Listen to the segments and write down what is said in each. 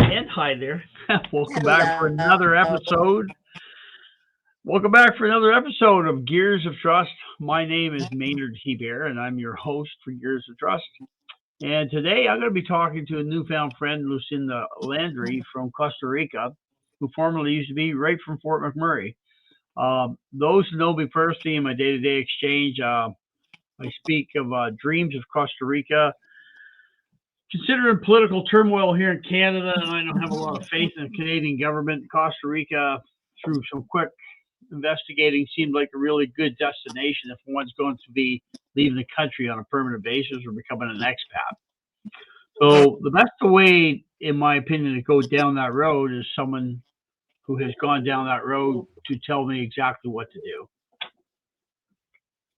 And hi there. Welcome back for another episode. Welcome back for another episode of Gears of Trust. My name is Maynard Bear, and I'm your host for Gears of Trust. And today I'm going to be talking to a newfound friend, Lucinda Landry from Costa Rica, who formerly used to be right from Fort McMurray. Those who know me personally in my day-to-day exchange, I speak of dreams of Costa Rica. Considering political turmoil here in Canada, and I don't have a lot of faith in the Canadian government, Costa Rica, through some quick investigating, seemed like a really good destination if one's going to be leaving the country on a permanent basis or becoming an expat. So the best way, in my opinion, to go down that road is someone who has gone down that road to tell me exactly what to do.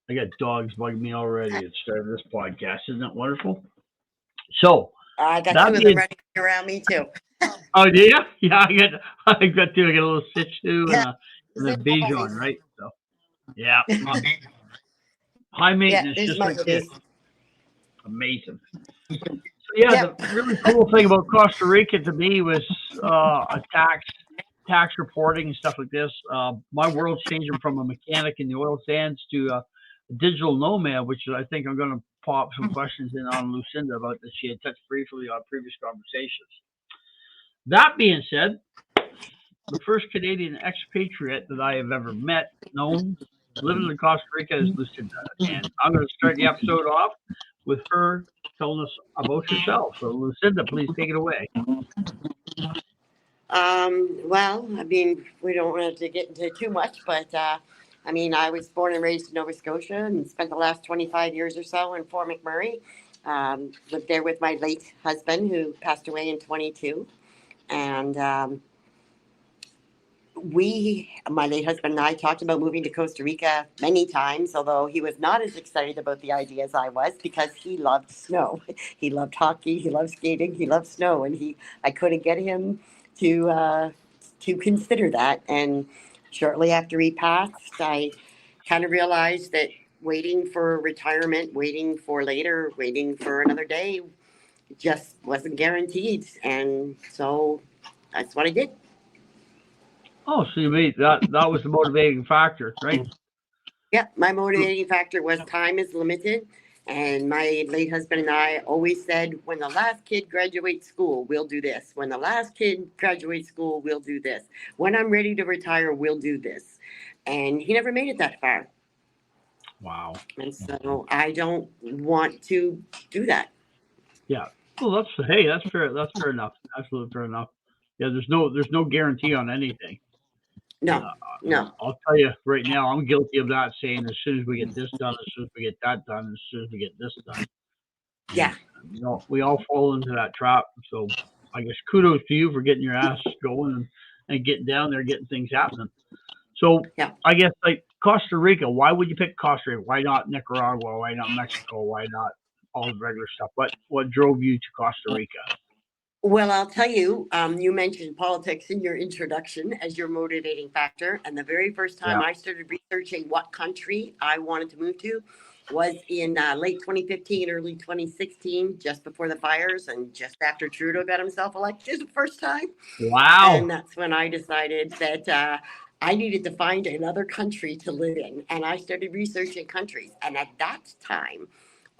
I got dogs bugging me already at the start of this podcast. Isn't that wonderful? So I got two of them running around me too. Oh, do you? Yeah, I got two. I got a little Shih Tzu and a Bichon, right? So, yeah, high maintenance, just like this. Amazing. So, the really cool thing about Costa Rica to me was a tax reporting and stuff like this. My world's changing from a mechanic in the oil sands to a digital nomad, which I think I'm going to pop some questions in on Lucinda about that she had touched briefly on previous conversations. That being said, the first Canadian expatriate that I have ever met, known, living in Costa Rica is Lucinda. And I'm going to start the episode off with her telling us about herself. So, Lucinda, please take it away. Well, I mean, we don't have to get into too much, but I was born and raised in Nova Scotia and spent the last 25 years or so in Fort McMurray. Lived there with my late husband who passed away in 22. And my late husband and I talked about moving to Costa Rica many times, although he was not as excited about the idea as I was because he loved snow. He loved hockey, he loved skating, he loved snow, and I couldn't get him to consider that. And shortly after he passed, I kind of realized that waiting for retirement, waiting for later, waiting for another day just wasn't guaranteed. And so that's what I did. Oh, so you made that was the motivating factor, right? Yeah, my motivating factor was time is limited. And my late husband and I always said, when the last kid graduates school, we'll do this. When the last kid graduates school, we'll do this. When I'm ready to retire, we'll do this. And he never made it that far. Wow. And so I don't want to do that. Yeah. Well, that's fair. That's fair enough. Absolutely fair enough. Yeah, there's no guarantee on anything. No. I'll tell you right now, I'm guilty of that, saying as soon as we get this done, as soon as we get that done, as soon as we get this done. Yeah. We all fall into that trap. So I guess kudos to you for getting your ass going and getting down there, getting things happening. So I guess like Costa Rica, why would you pick Costa Rica? Why not Nicaragua? Why not Mexico? Why not all the regular stuff? What drove you to Costa Rica? Well, I'll tell you, you mentioned politics in your introduction as your motivating factor. And the very first time I started researching what country I wanted to move to was in late 2015, early 2016, just before the fires and just after Trudeau got himself elected the first time. Wow. And that's when I decided that I needed to find another country to live in. And I started researching countries. And at that time,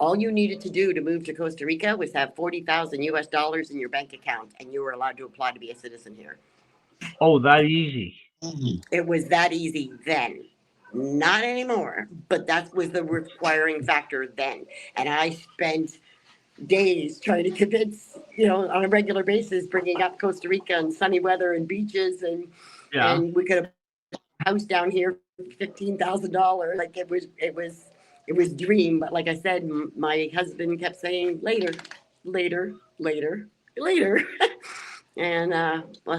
all you needed to do to move to Costa Rica was have $40,000 US in your bank account, and you were allowed to apply to be a citizen here. Oh, that easy. It was that easy then. Not anymore, but that was the requiring factor then. And I spent days trying to convince, on a regular basis, bringing up Costa Rica and sunny weather and beaches, and we could have a house down here for $15,000. Like it was dream, but like I said, my husband kept saying later. And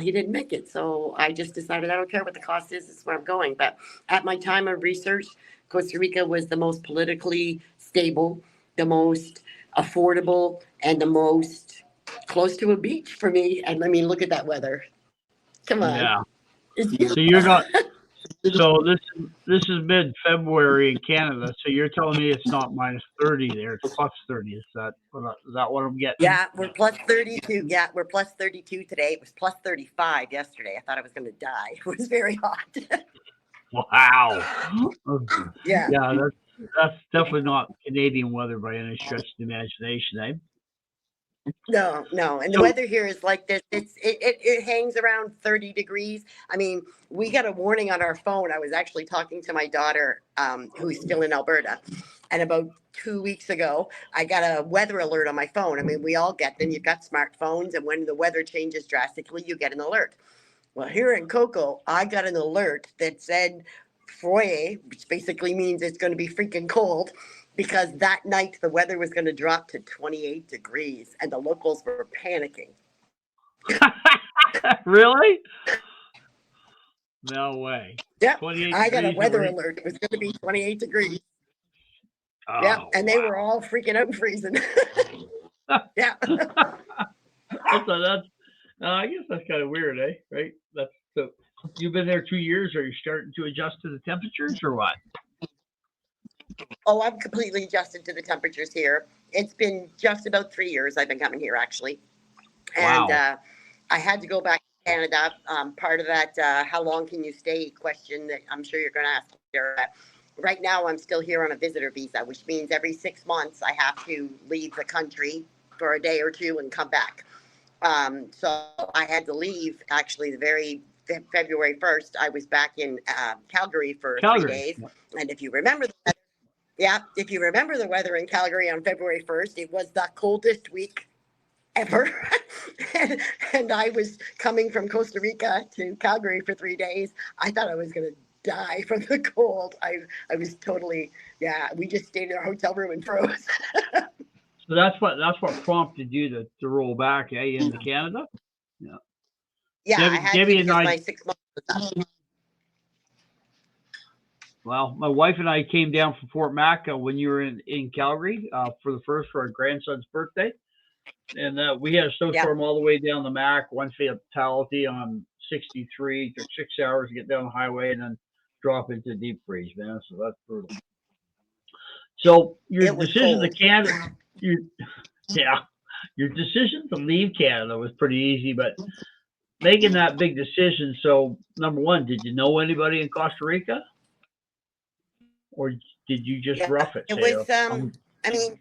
he didn't make it. So I just decided I don't care what the cost is. This is where I'm going. But at my time of research, Costa Rica was the most politically stable, the most affordable, and the most close to a beach for me. And I mean, look at that weather. Come on. Yeah. It's So you're not So this is mid-February in Canada. So you're telling me it's not minus 30 there; it's plus 30. Is that what I'm getting? Yeah, we're plus 32. Yeah, we're plus 32 today. It was plus 35 yesterday. I thought I was going to die. It was very hot. Wow. Yeah. Yeah, that's definitely not Canadian weather by any stretch of the imagination, eh? No. And the So weather here is like this. It hangs around 30 degrees. I mean, we got a warning on our phone. I was actually talking to my daughter, who's still in Alberta. And about 2 weeks ago, I got a weather alert on my phone. I mean, we all get them. You've got smartphones, and when the weather changes drastically, you get an alert. Well, here in Coco, I got an alert that said foyer, which basically means it's going to be freaking cold, because that night the weather was going to drop to 28 degrees and the locals were panicking. really? No way. Yeah, 28 I got a degrees. weather alert. It was going to be 28 degrees. Oh, Yeah, and they wow. were all freaking out and freezing. Yeah. I guess that's kind of weird, eh? Right? That's so. You've been there 2 years. Are you starting to adjust to the temperatures or what? Oh, I'm completely adjusted to the temperatures here. It's been just about 3 years I've been coming here, actually. And Wow. I had to go back to Canada. Part of that, how long can you stay question that I'm sure you're going to ask later. Right now, I'm still here on a visitor visa, which means every 6 months I have to leave the country for a day or two and come back. So I had to leave actually the very February 1st. I was back in Calgary for 3 Calgary. days. And if you remember if you remember the weather in Calgary on February 1st, it was the coldest week ever. and I was coming from Costa Rica to Calgary for 3 days. I thought I was going to die from the cold. I was totally, we just stayed in our hotel room and froze. So that's what prompted you to roll back, eh, into Canada? Yeah. Yeah, I had to Debbie and because I. my 6 months was up. Well, my wife and I came down from Fort Mac when you were in Calgary for our grandson's birthday, and we had a Yeah. snowstorm all the way down the Mac. One fatality on 63. Took 6 hours to get down the highway and then drop into deep freeze, man. So that's brutal. So your It was decision to cold. Canada, your decision to leave Canada was pretty easy, but making that big decision. So number one, did you know anybody in Costa Rica, or did you just Yeah, rough it? it Say, was, I mean,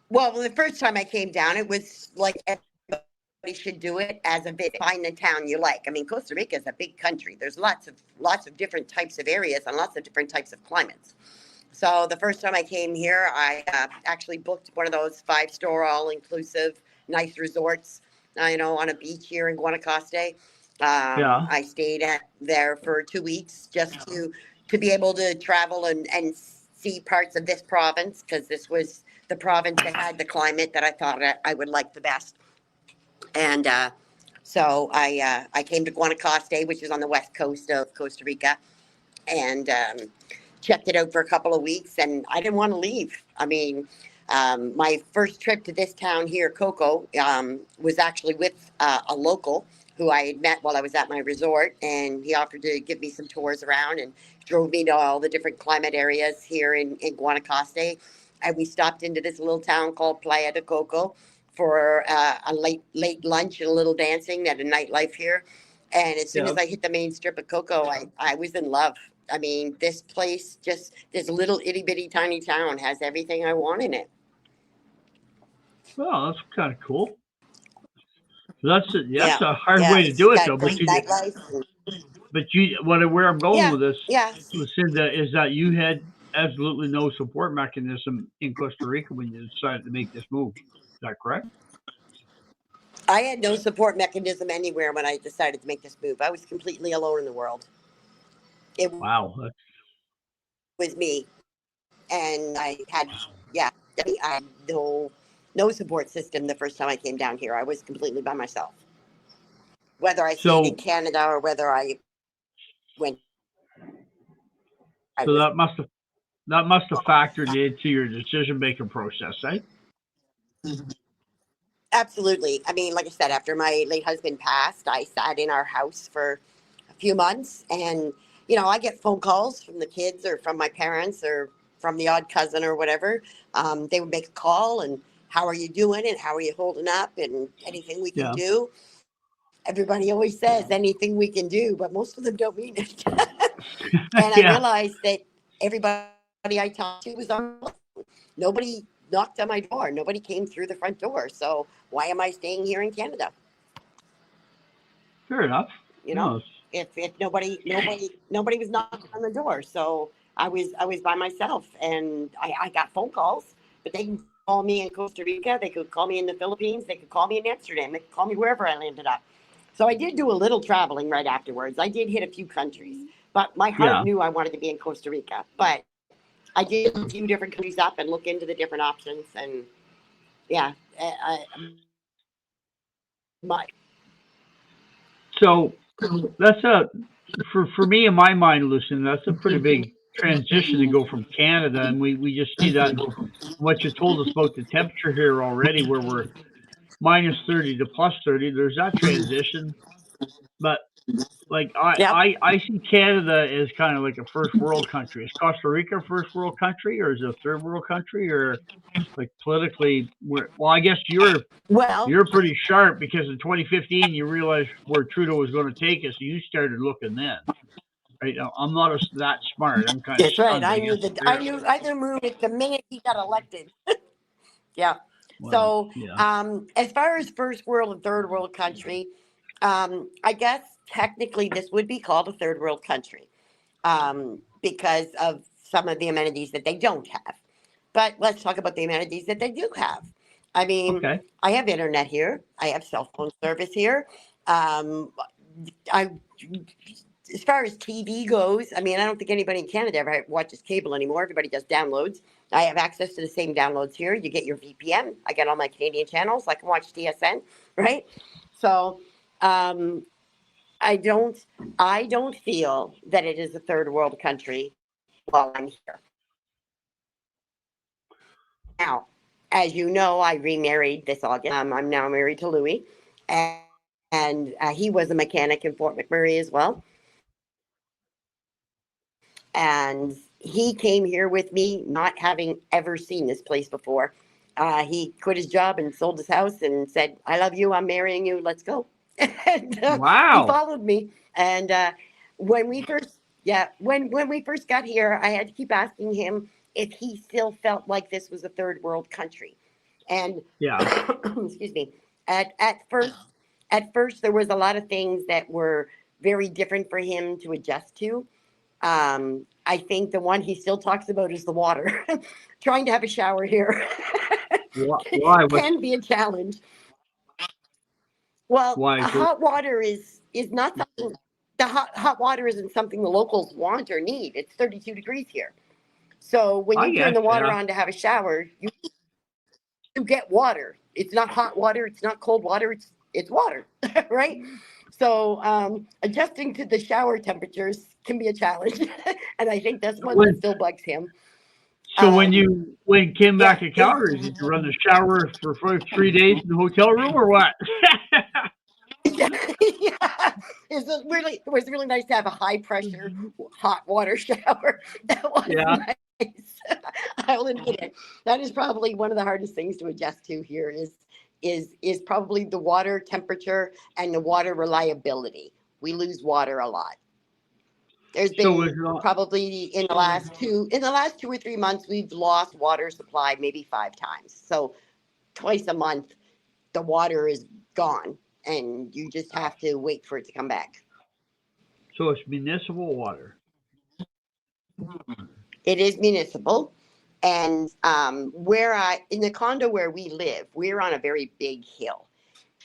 well, the first time I came down, it was like everybody should do it as a bit. Find the town you like. I mean, Costa Rica is a big country. There's lots of different types of areas and lots of different types of climates. So the first time I came here, I actually booked one of those 5-star all-inclusive nice resorts, on a beach here in Guanacaste. yeah. I stayed there for 2 weeks just to be able to travel and see parts of this province, because this was the province that had the climate that I thought I would like the best. And so I came to Guanacaste, which is on the west coast of Costa Rica, and checked it out for a couple of weeks, and I didn't want to leave. I mean, my first trip to this town here, Coco, was actually with a local who I had met while I was at my resort, and he offered to give me some tours around and drove me to all the different climate areas here in Guanacaste. And we stopped into this little town called Playa de Coco for a late lunch and a little dancing at a nightlife here. And as soon Yeah. as I hit the main strip of Coco, I was in love. I mean, this place, just this little itty bitty tiny town, has everything I want in it. Well, that's kind of cool. That's Yeah, a hard yeah, way to it's do it, got though. great nightlife. Where I'm going Yeah, with this, yeah. Lucinda, is that you had absolutely no support mechanism in Costa Rica when you decided to make this move. Is that correct? I had no support mechanism anywhere when I decided to make this move. I was completely alone in the world. It Wow. was me, and yeah, I had no support system the first time I came down here. I was completely by myself. Whether I stayed in So Canada or whether I went, I so was that must have factored into your decision making process, eh? absolutely. I mean, like I said, after my late husband passed, I sat in our house for a few months, and I get phone calls from the kids or from my parents or from the odd cousin or whatever. They would make a call and how are you doing and how are you holding up and anything we can Yeah. do. Everybody always says anything we can do, but most of them don't mean it. And I Yeah. realized that everybody I talked to was on. Nobody knocked on my door. Nobody came through the front door. So why am I staying here in Canada? Fair enough. You know, No. if nobody was knocking on the door. So I was by myself, and I got phone calls, but they can call me in Costa Rica. They could call me in the Philippines. They could call me in Amsterdam. They could call me wherever I landed up. So I did do a little traveling right afterwards. I did hit a few countries, but my heart Yeah. knew I wanted to be in Costa Rica. But I did a few different countries up and look into the different options, and yeah, my So that's for me in my mind, Lucinda, that's a pretty big transition to go from Canada, and we just see that what you told us about the temperature here already, where we're minus 30 to plus 30. There's that transition, but like yep. I see Canada as kind of like a first world country. Is Costa Rica a first world country, or is it a third world country, or like politically? Well, I guess Well, you're pretty sharp because in 2015 you realized where Trudeau was going to take us. So you started looking then. Right now, I'm not that smart. I'm kind of that's right. stunned, I I guess. knew that. I There. knew the move it the minute he got elected. Yeah. Well, So, yeah. as far as first world and third world country, I guess technically this would be called a third world country, because of some of the amenities that they don't have. But let's talk about the amenities that they do have. I mean, Okay. I have internet here. I have cell phone service here. Um, I, as far as TV goes, I mean, I don't think anybody in Canada ever watches cable anymore. Everybody does downloads. I have access to the same downloads here. You get your VPN. I get all my Canadian channels. I can watch TSN, right? So, um, I don't, I don't feel that it is a third world country while I'm here. Now, as you know, I remarried this August. I'm now married to Louis, and he was a mechanic in Fort McMurray as well. And he came here with me, not having ever seen this place before. He quit his job and sold his house and said, "I love you. I'm marrying you. Let's go." And he Wow. followed me. And when we first, yeah, when we first got here, I had to keep asking him if he still felt like this was a third world country. And Yeah. excuse me, at first there was a lot of things that were very different for him to adjust to. I think the one he still talks about is the water. Trying to have a shower here Why? can be a challenge. Well, Why? hot water is not something. The hot water isn't something the locals want or need. It's 32 degrees here. So when I you turn guess. the water Yeah. on to have a shower, you get water. It's not hot water. It's not cold water. It's water, right? So adjusting to the shower temperatures can be a challenge, and I think that's one that When still bugs him. so Um, when you came back yeah, to Calgary, did you run the shower for 3 days in the hotel room or what? yeah, it was really nice to have a high pressure hot water shower. That was Yeah. nice. I'll admit it. That is probably one of the hardest things to adjust to here is probably the water temperature and the water reliability. We lose water a lot. There's So was been probably in the last 2 or 3 months we've lost water supply maybe 5 times. So twice a month the water is gone and you just have to wait for it to come back. it's municipal water. It is municipal. And in the condo where we live, we're on a very big hill.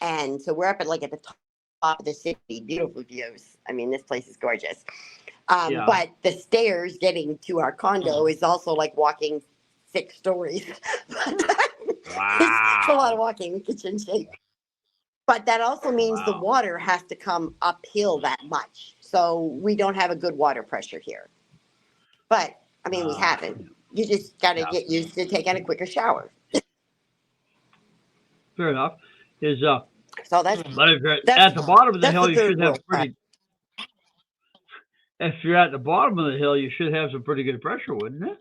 And so we're up at the top of the city, beautiful views. I mean, this place is gorgeous. Yeah. But the stairs getting to our condo is also like walking 6 stories. It's a lot of Wow. walking. It gets you in shape. But that also means the Wow. water has to come uphill that much. So we don't have a good water pressure here. But I mean, we Uh, have it. You just got to yeah. get used to taking a quicker shower. Fair enough. Is So that's but if you're that's at the bottom of the that's hill, the you third should have world. pretty. if you're at the bottom of the hill, you should have some pretty good pressure, wouldn't it?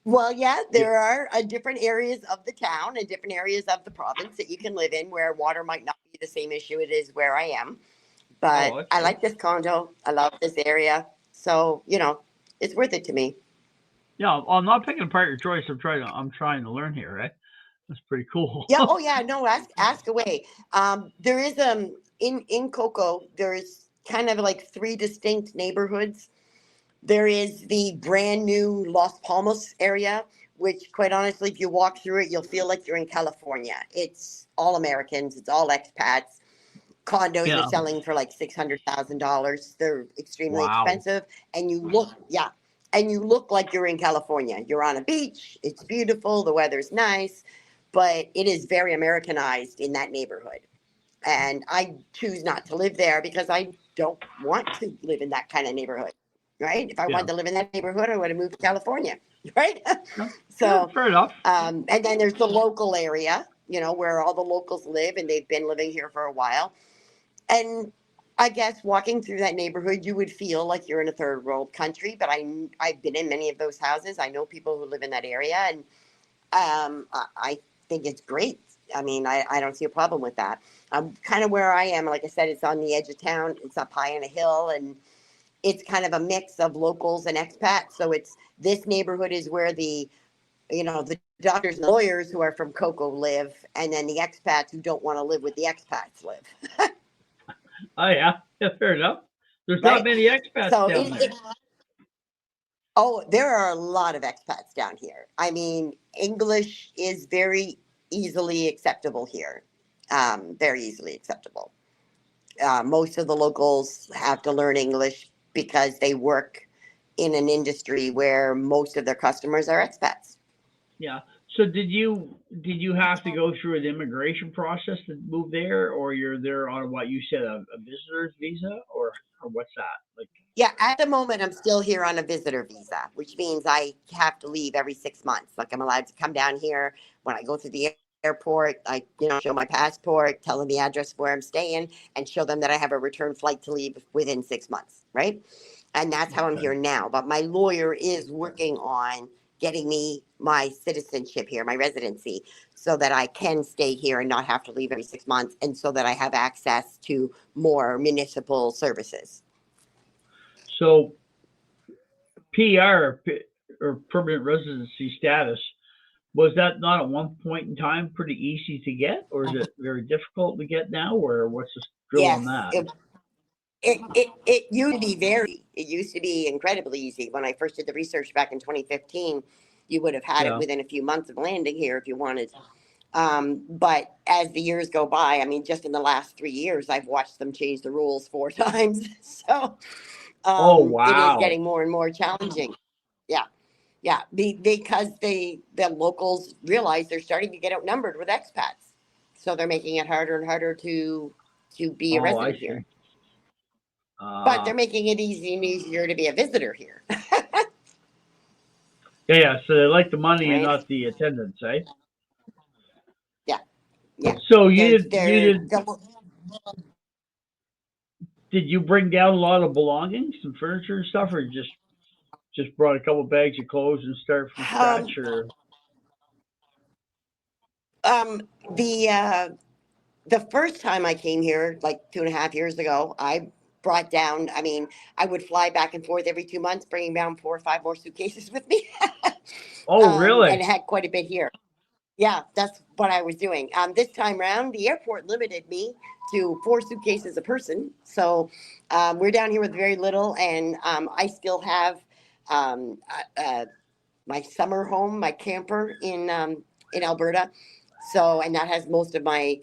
Well, yeah, Yeah. there are different areas of the town and different areas of the province that you can live in where water might not be the same issue it is where I am. Oh, But that's I good. like this condo. I love this area. So, it's worth it to me. Yeah, I'm not picking apart your choice. I'm trying to learn here, right? That's pretty cool. Yeah, oh yeah, no, ask away. There is in Coco, there's kind of like three distinct neighborhoods. There is the brand new Las Palmas area, which quite honestly, if you walk through it, you'll feel like you're in California. It's all Americans, it's all expats. Condos are Yeah. selling for like $600,000. They're extremely Wow. expensive, and you look like you're in California. You're on a beach. It's beautiful. The weather's nice, but it is very Americanized in that neighborhood. And I choose not to live there because I don't want to live in that kind of neighborhood. Right? If I Yeah. wanted to live in that neighborhood, I would have moved to California. Right? Yeah. Yeah. So, Fair enough. and then there's the local area, where all the locals live and they've been living here for a while. And I guess walking through that neighborhood, you would feel like you're in a third world country. But I've been in many of those houses. I know people who live in that area, and I think it's great. I mean, I don't see a problem with that. Kind of where I am, like I said, it's on the edge of town. It's up high on a hill, and it's kind of a mix of locals and expats. So it's this neighborhood is where the doctors and lawyers who are from Coco live, and then the expats who don't want to live with the expats live. Oh yeah. Yeah. Fair enough. There's not Right? many expats So down there. oh, there are a lot of expats down here. I mean, English is very easily acceptable here. Very easily acceptable. Most of the locals have to learn English because they work in an industry where most of their customers are expats. Yeah. So did you have to go through an immigration process to move there, or you're there on what you said, a visitor's visa, or what's that? Like, Yeah, at the moment, I'm still here on a visitor visa, which means I have to leave every 6 months. Like I'm allowed to come down here when I go through the airport. I, show my passport, tell them the address where I'm staying, and show them that I have a return flight to leave within 6 months, right? And that's how I'm okay. here now. But my lawyer is working on getting me my citizenship here, my residency, so that I can stay here and not have to leave every 6 months, and so that I have access to more municipal services. So PR, or permanent residency status, was that not at one point in time pretty easy to get, or is it very difficult to get now, or what's the drill on Yes, that? it used to be it used to be incredibly easy. When I first did the research back in 2015, you would have had it Yeah. within a few months of landing here if you wanted. But as the years go by, I mean, just in the last 3 years, I've watched them change the rules 4 times. So Oh it is wow. getting more and more challenging. Yeah, yeah, because the locals realize they're starting to get outnumbered with expats, so they're making it harder and harder to be a Oh, I resident here. see. But they're Uh, making it easy and easier to be a visitor here. yeah, yeah. So they like the money and Right? not the attendance, eh? Yeah, yeah. So you There's did you there. did did you bring down a lot of belongings, some furniture and stuff, or you just brought a couple bags of clothes and start from scratch, Um, or um, the the first time I came here, like 2.5 years ago, I brought down. I mean, I would fly back and forth every 2 months, bringing down 4 or 5 more suitcases with me, oh and really? had quite a bit here. Yeah, that's what I was doing. This time round, the airport limited me to 4 suitcases a person. So we're down here with very little, and I still have um, my summer home, my camper in Alberta. So, and that has most of my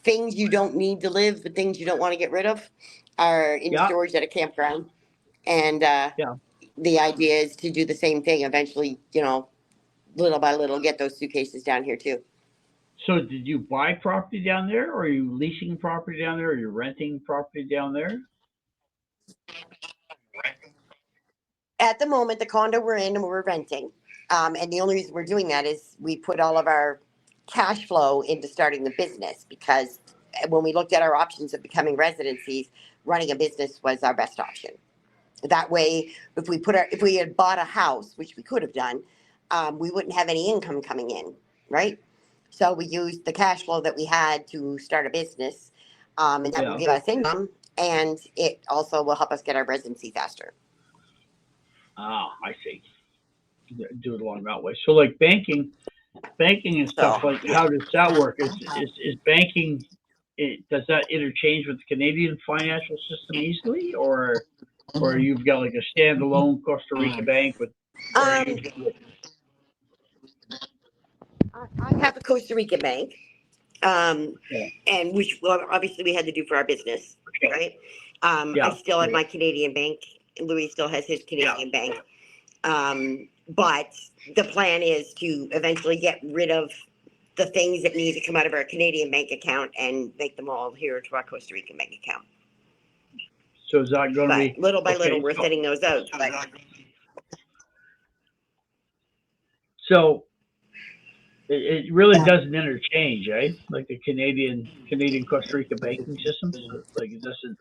things you don't need to live, but things you don't want to get rid of, are in Yeah, storage at a campground. And yeah. the idea is to do the same thing eventually. Little by little, get those suitcases down here too. So did you buy property down there, or are you leasing property down there, or are you renting property down there? At the moment, the condo we're in and we're renting. And the only reason we're doing that is we put all of our cash flow into starting the business because when we looked at our options of becoming residencies, running a business was our best option. That way, if we had bought a house, which we could have done, we wouldn't have any income coming in, right? So we used the cash flow that we had to start a business, and that will give us income, and it also will help us get our residency faster. Ah, I see. Do it along that way. So like banking and stuff, like how does that work? Is banking, does that interchange with the Canadian financial system easily, or you've got like a standalone Costa Rica bank with? I have a Costa Rica bank, and which obviously we had to do for our business, right? I still have my Canadian bank. Louis still has his Canadian bank. But the plan is to eventually get rid of the things that need to come out of our Canadian bank account and make them all here to our Costa Rican bank account. So is that going to be little by little we're setting those out? So it really doesn't interchange, eh? Like the Canadian Costa Rica banking systems, like it doesn't.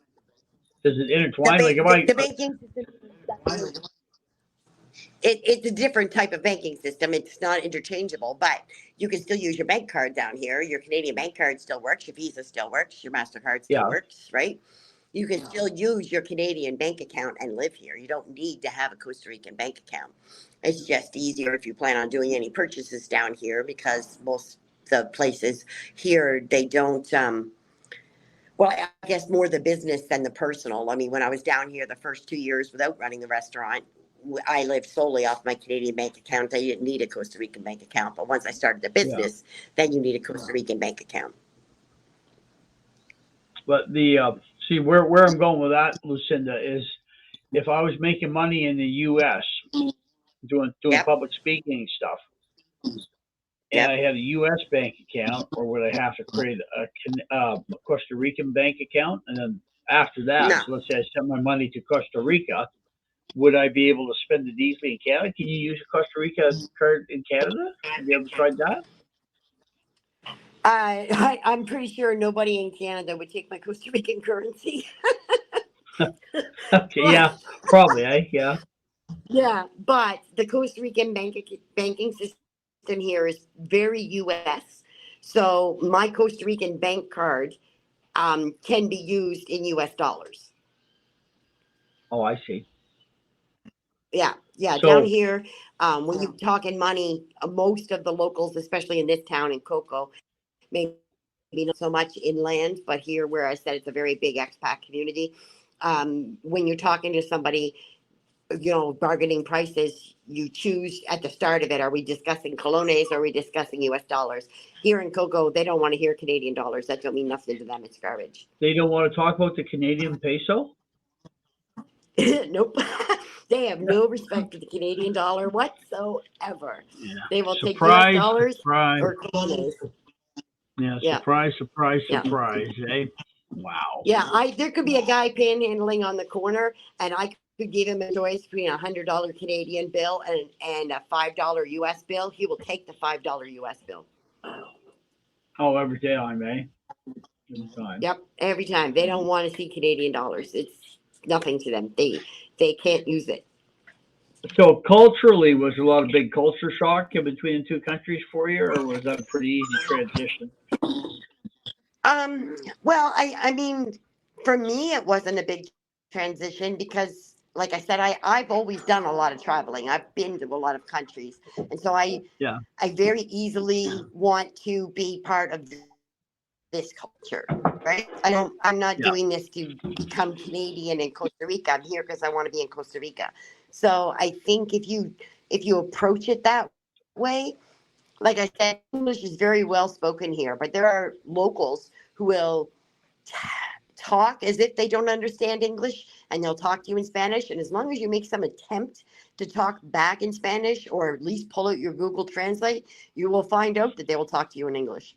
Does it intertwine? The banking system. It's a different type of banking system. It's not interchangeable, but you can still use your bank card down here. Your Canadian bank card still works. Your Visa still works. Your MasterCard still works, right? You can still use your Canadian bank account and live here. You don't need to have a Costa Rican bank account. It's just easier if you plan on doing any purchases down here, because most the places here, they don't, well, I guess more the business than the personal. I mean, when I was down here the first 2 years without running the restaurant, I lived solely off my Canadian bank account. I didn't need a Costa Rican bank account. But once I started the business, then you need a Costa Rican bank account. But see where I'm going with that, Lucinda, is if I was making money in the U.S. doing public speaking stuff, and I had a U.S. bank account, or would I have to create a Costa Rican bank account? And then after that, so let's say I sent my money to Costa Rica, would I be able to spend it easily in Canada? Can you use a Costa Rica card in Canada? Have you ever tried that? I'm pretty sure nobody in Canada would take my Costa Rican currency. Okay, yeah, probably, yeah. Yeah, but the Costa Rican banking system here is very U.S. So my Costa Rican bank card can be used in U.S. dollars. Oh, I see. Yeah. So, down here, when you're talking money, most of the locals, especially in this town in Coco, maybe not so much inland, but here where I said it's a very big expat community, when you're talking to somebody, bargaining prices, you choose at the start of it, are we discussing colones or are we discussing U.S. dollars? Here in Coco, they don't want to hear Canadian dollars. That don't mean nothing to them. It's garbage. They don't want to talk about the Canadian peso? Nope. They have no respect for the Canadian dollar whatsoever. Yeah. They will take U.S. dollars or colones. Yeah, surprise, eh? Wow. Yeah, there could be a guy panhandling on the corner, and I could give him a choice between $100 Canadian bill and a $5 U.S. bill. He will take the $5 U.S. bill. Oh, every time, eh? Every time. Yep, every time. They don't want to see Canadian dollars. It's nothing to them. They can't use it. So culturally, was there a lot of big culture shock in between the two countries for you, or was that a pretty easy transition? Well, I mean, for me, it wasn't a big transition because, like I said, I've always done a lot of traveling. I've been to a lot of countries, and so I very easily want to be part of this culture, right? I'm not doing this to become Canadian in Costa Rica. I'm here because I want to be in Costa Rica. So I think if you approach it that way, like I said, English is very well spoken here, but there are locals who will talk as if they don't understand English, and they'll talk to you in Spanish. And as long as you make some attempt to talk back in Spanish, or at least pull out your Google Translate, you will find out that they will talk to you in English.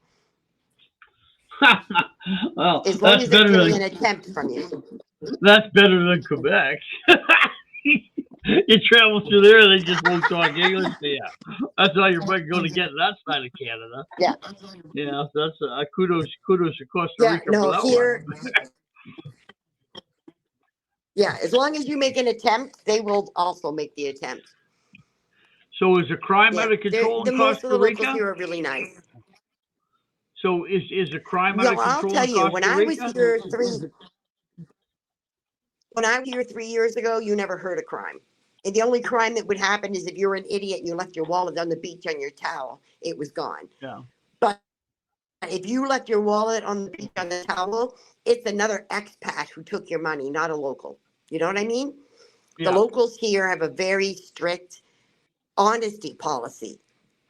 Well, as long as they're getting an attempt from you. That's better than Quebec. You travel through there, and they just won't talk English. Yeah, that's all you're going to get in that side of Canada. Yeah. Yeah, so that's kudos to Costa Yeah. Rica for No, that here. one. Yeah. As long as you make an attempt, they will also make the attempt. So is the crime Yeah. out of control in Most of Costa the locals Rica? here are really nice. So is the crime out No, of I'll control tell in you, when Costa I was Rica? here 3 years ago, you never heard of crime. And the only crime that would happen is if you were an idiot and you left your wallet on the beach on your towel, it was gone. Yeah. But if you left your wallet on the beach on the towel, it's another expat who took your money, not a local. You know what I mean? The Yeah. locals here have a very strict honesty policy.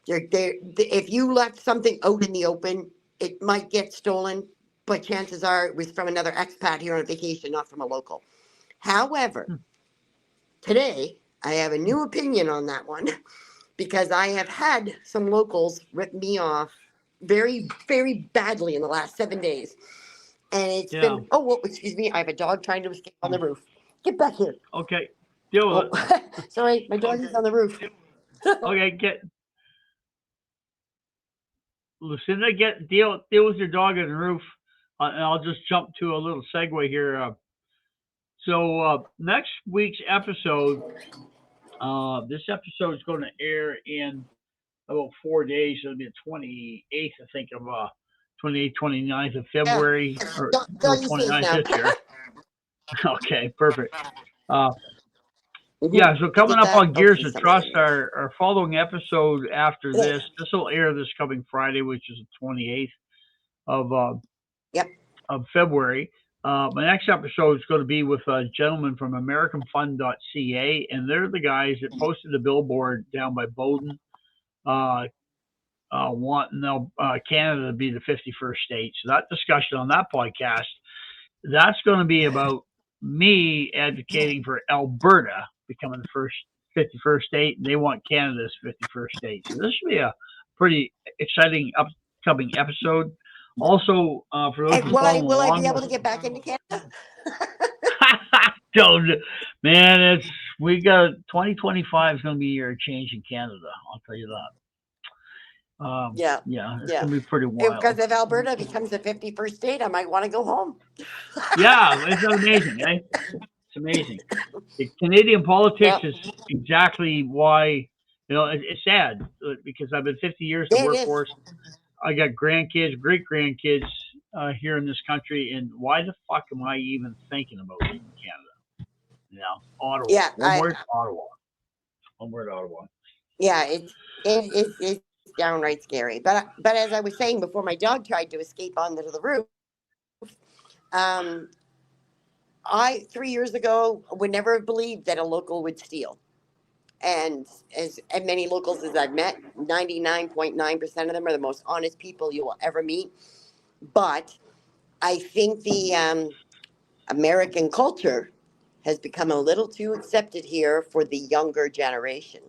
If you left something out in the open, it might get stolen, but chances are it was from another expat here on vacation, not from a local. However, today I have a new opinion on that one because I have had some locals rip me off very, very badly in the last 7 days. And it's been, oh, well, excuse me, I have a dog trying to escape on the roof. Get back here. Okay. Deal with it. Sorry, my dog is on the roof. Okay, Lucinda, deal with your dog on the roof, and I'll just jump to a little segue here. So next week's episode, this episode is going to air in about 4 days. It'll be the 28th, I think, of 28th, 29th of February, or no, 29th this year. Okay, perfect. Yeah, so coming up on Gears of Trust, our following episode after this will air this coming Friday, which is the 28th of February. My next episode is going to be with a gentleman from AmericanFund.ca, and they're the guys that posted the billboard down by Bowden, wanting Canada to be the 51st state. So that discussion on that podcast, that's going to be about me advocating for Alberta becoming the 51st state, and they want Canada's 51st state. So this should be a pretty exciting upcoming episode. Also, for those who follow will I be able to get back into Canada? Don't, man. We got 2025 is going to be a year of change in Canada. I'll tell you that. Yeah, it's going to be pretty wild. Because if Alberta becomes the 51st state, I might want to go home. Yeah, it's amazing, eh? It's amazing. The Canadian politics is exactly why, it's sad because I've been 50 years in the workforce. I got grandkids, great grandkids here in this country, and why the fuck am I even thinking about leaving Canada? Ottawa. Yeah, One word, Ottawa. Yeah, it's downright scary. But as I was saying before, my dog tried to escape onto the roof. 3 years ago would never have believed that a local would steal. And as many locals as I've met, 99.9% of them are the most honest people you will ever meet. But I think the American culture has become a little too accepted here for the younger generation.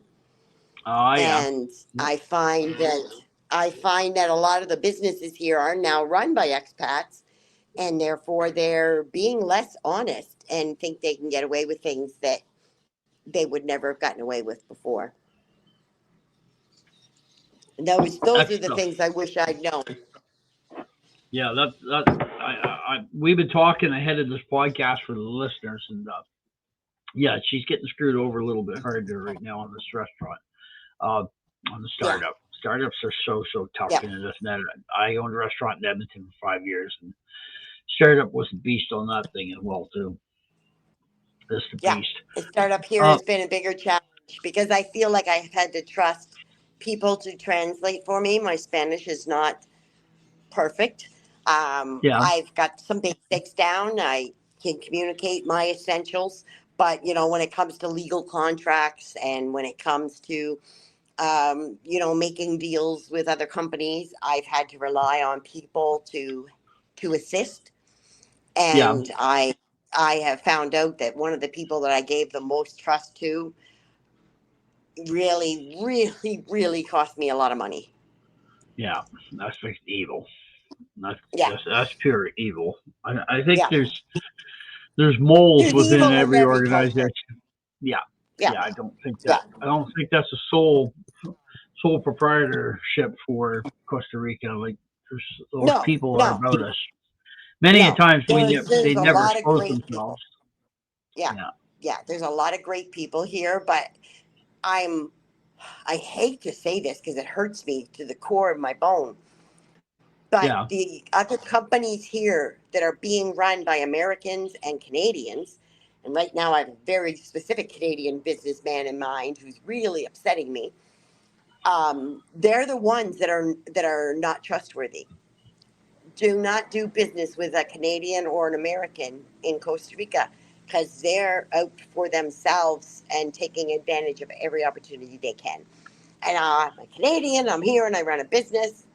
And I find that a lot of the businesses here are now run by expats, and therefore they're being less honest and think they can get away with things that they would never have gotten away with before. Those are the things I wish I'd known. Yeah, we've been talking ahead of this podcast for the listeners, and she's getting screwed over a little bit harder right now on this restaurant, on the startup. Yeah. Startups are so tough in this. I owned a restaurant in Edmonton for 5 years, and startup was a beast on that thing as well too. This the beast. The startup here has been a bigger challenge because I feel like I've had to trust people to translate for me. My Spanish is not perfect. I've got some basics down. I can communicate my essentials, but when it comes to legal contracts and when it comes to making deals with other companies, I've had to rely on people to assist. And I have found out that one of the people that I gave the most trust to really, really, really cost me a lot of money. Yeah, that's just evil. That's pure evil. I think there's moles within every organization. Yeah. Yeah. Yeah, I don't think Yeah. that's a sole proprietorship for Costa Rica. Like those No, people are no, about us. Many a no. times they There's a never lot of expose great people. themselves. Yeah. Yeah, Yeah. There's a lot of great people here, but I'm, I hate to say this because it hurts me to the core of my bone. But yeah, the other companies here that are being run by Americans and Canadians, and right now I have a very specific Canadian businessman in mind who's really upsetting me. They're the ones that are not trustworthy. Do not do business with a Canadian or an American in Costa Rica because they're out for themselves and taking advantage of every opportunity they can. And I'm a Canadian, I'm here and I run a business,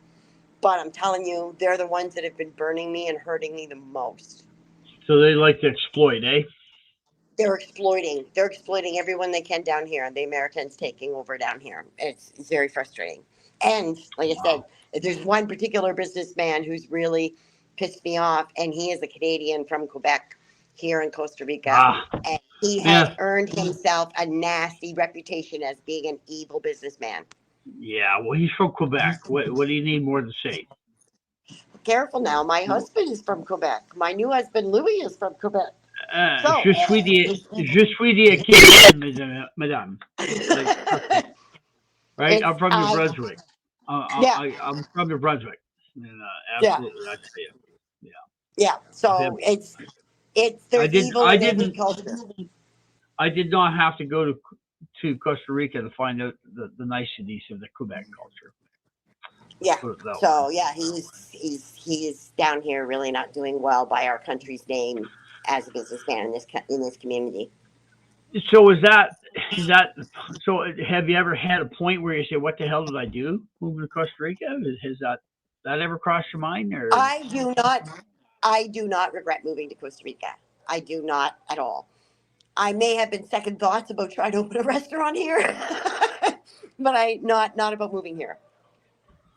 but I'm telling you, they're the ones that have been burning me and hurting me the most. so they like to exploit, eh? They're exploiting everyone they can down here, and the Americans taking over down here. It's very frustrating. And like I said, Wow. there's one particular businessman who's really pissed me off, and he is a Canadian from Quebec here in Costa Rica. Ah, And he has yeah, earned himself a nasty reputation as being an evil businessman. yeah. Well, he's from Quebec. What do you need more to say? Careful now, my husband is from Quebec. My new husband Louis is from Quebec. So, Je suis the Canadian, madame. Like, trust me, right? it's I'm from New Brunswick. yeah, I'm from New Brunswick, and yeah, absolutely, I tell you, yeah. yeah. I've had, So it's I there's did, evil I in every didn't, culture. I did not have to go to Costa Rica to find out the niceties of the Quebec culture. Yeah. Put it that way. So yeah, he's down here really not doing well by our country's name as a businessman in this community. So is that so? Have you ever had a point where you say, "What the hell did I do moving to Costa Rica"? Has that ever crossed your mind? Or I do not I do not regret moving to Costa Rica. I do not at all. I may have been second thoughts about trying to open a restaurant here, but I not about moving here.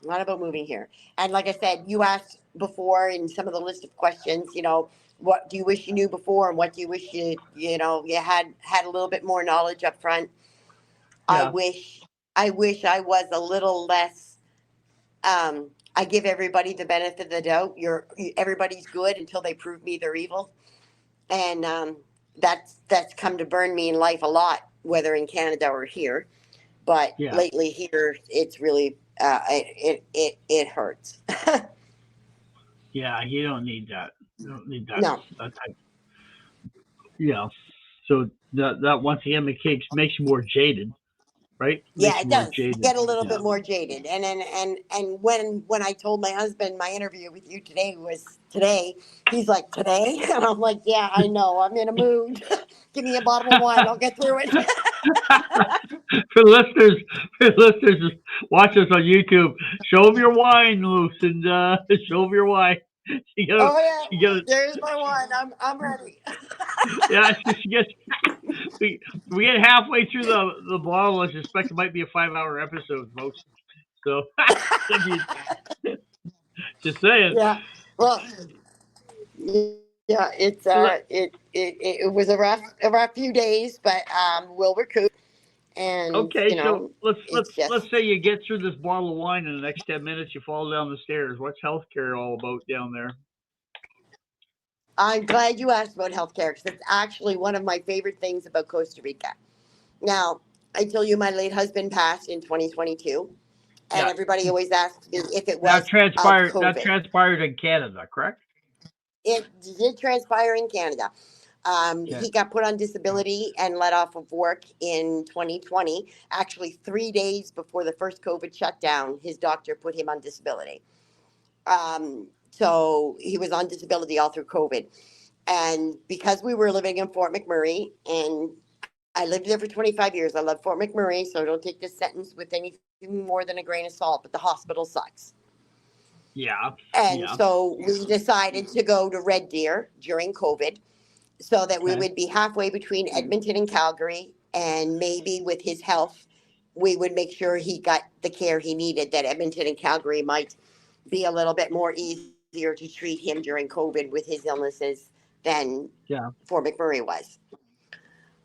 Not about moving here. And like I said, you asked before in some of the list of questions, what do you wish you knew before and what do you wish you had a little bit more knowledge up front. I yeah, wish I wish I was a little less I give everybody the benefit of the doubt. Everybody's good until they prove me they're evil. And that's come to burn me in life a lot, whether in Canada or here. But yeah, lately here, it's really it hurts. yeah. You don't need that. You don't need that. No, That type. Yeah. So that once again makes you more jaded, right? Makes yeah, it you more does. I jaded. get a little Yeah. bit more jaded, and when I told my husband my interview with you today was today, he's like today, and I'm like, yeah, I know, I'm in a mood. Give me a bottle of wine, I'll get through it. for listeners, for listeners, watch us on YouTube. Show them your wine, Lucinda. Show them your wine. She got, Oh yeah, she got, there's my wine. I'm ready. yeah. She gets. We get halfway through the bottle. I suspect it might be a 5-hour episode, folks. So, I mean, just saying. Yeah. Well, yeah, it was a rough few days, but we'll recoup, and Okay, so it's let's just. say you get through this bottle of wine in the next 10 minutes, you fall down the stairs. What's healthcare all about down there? I'm glad you asked about healthcare because it's actually one of my favorite things about Costa Rica. Now, I told you my late husband passed in 2022, and Yeah, everybody always asks me if it that was of transpired. That COVID. transpired in Canada, correct? It did transpire in Canada. Okay. He got put on disability and let off of work in 2020. Actually, 3 days before the first COVID shutdown, his doctor put him on disability. So he was on disability all through COVID. And because we were living in Fort McMurray, and I lived there for 25 years, I love Fort McMurray, so don't take this sentence with anything more than a grain of salt, but the hospital sucks. Yeah, And yeah. so we decided to go to Red Deer during COVID so that we Okay. would be halfway between Edmonton and Calgary. And maybe with his health, we would make sure he got the care he needed, that Edmonton and Calgary might be a little bit more easier to treat him during COVID with his illnesses than Yeah. Fort McMurray was.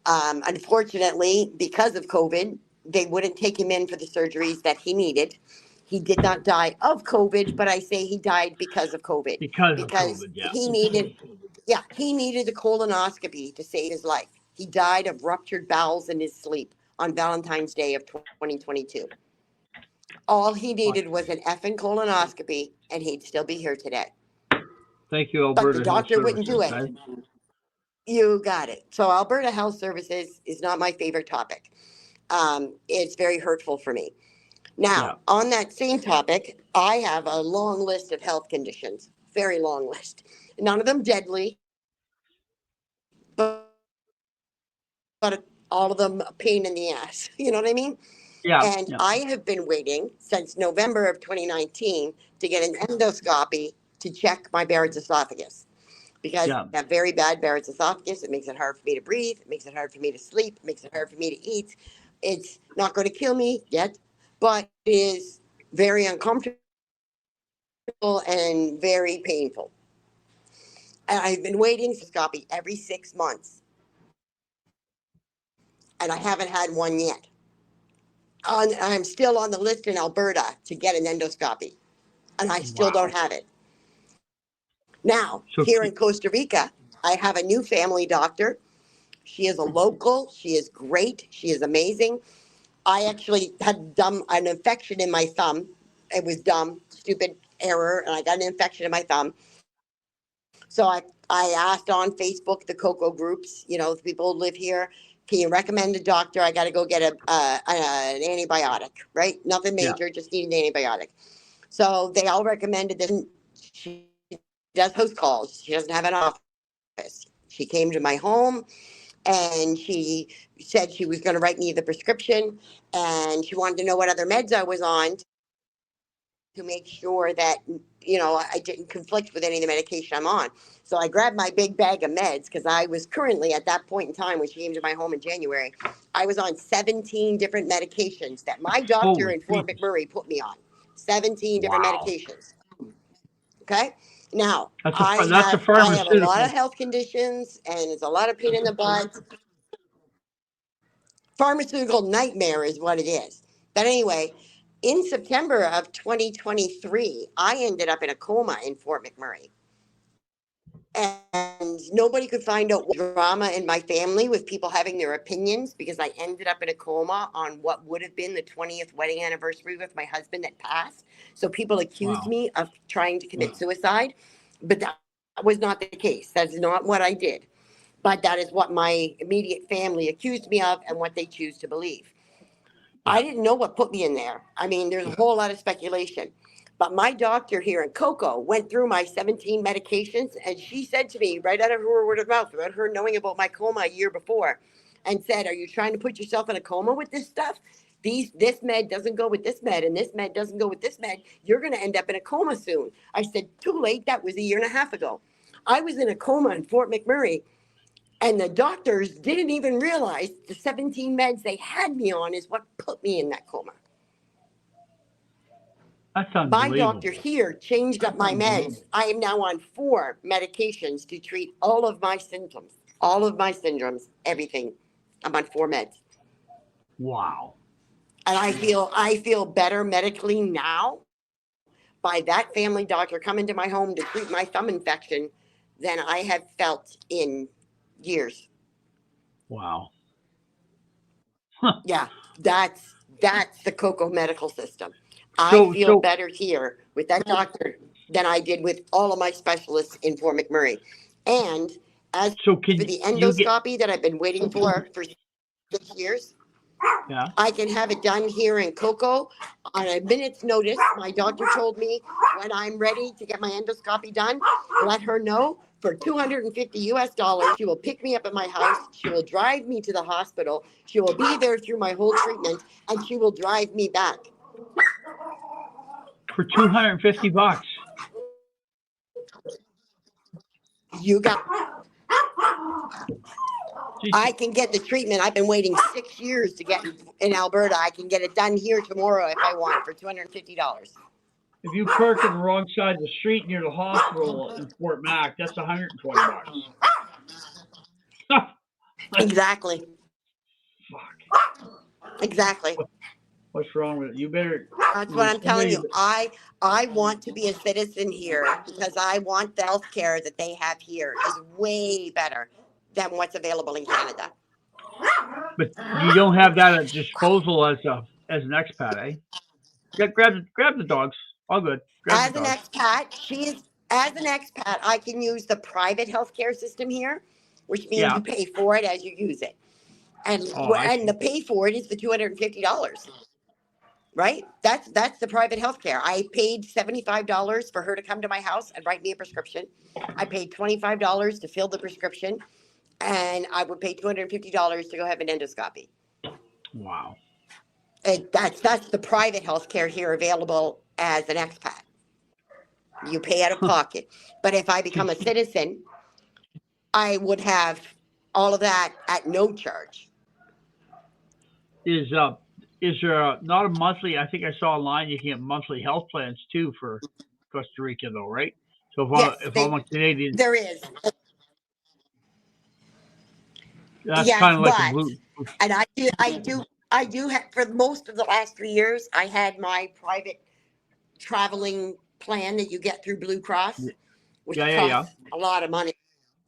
Unfortunately, because of COVID, they wouldn't take him in for the surgeries that he needed. He did not die of COVID, but I say he died because of COVID. Because of Because COVID, yeah. he needed a colonoscopy to save his life. He died of ruptured bowels in his sleep on Valentine's Day of 2022. All he needed was an effing colonoscopy, and he'd still be here today. Thank you, But the Alberta Health doctor wouldn't do Services, it. guys. You got it. So Alberta Health Services is not my favorite topic. It's very hurtful for me. Yeah. Now, on that same topic, I have a long list of health conditions, very long list. None of them deadly, but all of them a pain in the ass. You know what I mean? Yeah. And Yeah. I have been waiting since November of 2019 to get an endoscopy to check my Barrett's esophagus because Yeah. I have very bad Barrett's esophagus. It makes it hard for me to breathe. It makes it hard for me to sleep. It makes it hard for me to eat. It's not going to kill me yet, but it is very uncomfortable and very painful. And I've been waiting for endoscopy every 6 months, and I haven't had one yet. I'm still on the list in Alberta to get an endoscopy, and I still Wow. don't have it. Now, So here in Costa Rica, I have a new family doctor. She is a local. She is great. She is amazing. I actually had an infection in my thumb. It was dumb, stupid error, and I got an infection in my thumb. So I asked on Facebook, the Coco groups, the people who live here, can you recommend a doctor? I got to go get an antibiotic, right? Nothing yeah. major, just need an antibiotic. So they all recommended this. She does host calls. She doesn't have an office. She came to my home and she said she was going to write me the prescription, and she wanted to know what other meds I was on to make sure that I didn't conflict with any of the medication I'm on. So I grabbed my big bag of meds because I was currently at that point in time when she came to my home in January, I was on 17 different medications that my doctor Holy in Fort Jesus. McMurray put me on. 17 different Wow. medications. Okay. Now That's I a have a lot of pharmaceutical. health conditions and it's a lot of pain in the butt. Pharmaceutical nightmare is what it is. But anyway, in September of 2023, I ended up in a coma in Fort McMurray. And nobody could find out what drama in my family with people having their opinions because I ended up in a coma on what would have been the 20th wedding anniversary with my husband that passed. So people accused Wow. me of trying to commit suicide, but that was not the case. That's not what I did. But that is what my immediate family accused me of and what they choose to believe. I didn't know what put me in there. I mean, there's a whole lot of speculation. But my doctor here in Coco went through my 17 medications, and she said to me, right out of her word of mouth, without her knowing about my coma a year before, and said, "Are you trying to put yourself in a coma with this stuff? This med doesn't go with this med, and this med doesn't go with this med. You're going to end up in a coma soon." I said, "Too late. That was a year and a half ago." I was in a coma in Fort McMurray. And the doctors didn't even realize the 17 meds they had me on is what put me in that coma. That's My unbelievable. doctor here changed up my meds. I am now on 4 medications to treat all of my symptoms, all of my syndromes, everything. I'm on 4 meds. Wow. And I feel better medically now by that family doctor coming to my home to treat my thumb infection than I have felt in years. Wow. Yeah, that's the Coco medical system. I So feel better here with that doctor than I did with all of my specialists in Fort McMurray. And as so for can the you get endoscopy that I've been waiting for 6 years, yeah. I can have it done here in Coco on a minute's notice. My doctor told me when I'm ready to get my endoscopy done, let her know for $250 US. She will pick me up at my house. She will drive me to the hospital. She will be there through my whole treatment and she will drive me back. For $250? You got, I Jeez. can get the treatment. I've been waiting 6 years to get in Alberta. I can get it done here tomorrow if I want for $250. If you park on the wrong side of the street near the hospital in Fort Mac, that's $120. Exactly. Exactly. What's wrong with it? You better. That's what I'm telling you. I want to be a citizen here because I want the health care that they have here is way better than what's available in Canada. But you don't have that at disposal as an expat, eh? Grab the dogs. All good. Grab As the an dogs. expat, as an expat, I can use the private healthcare system here, which means Yeah. you pay for it as you use it. And I the pay for it is the $250. Right? That's the private healthcare. I paid $75 for her to come to my house and write me a prescription. I paid $25 to fill the prescription, and I would pay $250 to go have an endoscopy. Wow. And that's the private healthcare here available as an expat. You pay out of pocket. But if I become a citizen, I would have all of that at no charge. Is there not a monthly? I think I saw online you can get monthly health plans too for Costa Rica, though, right? So if I'm a Canadian, there is. that's Yes, kind of like a but blue. and I do have for most of the last 3 years. I had my private traveling plan that you get through Blue Cross, which costs a lot of money.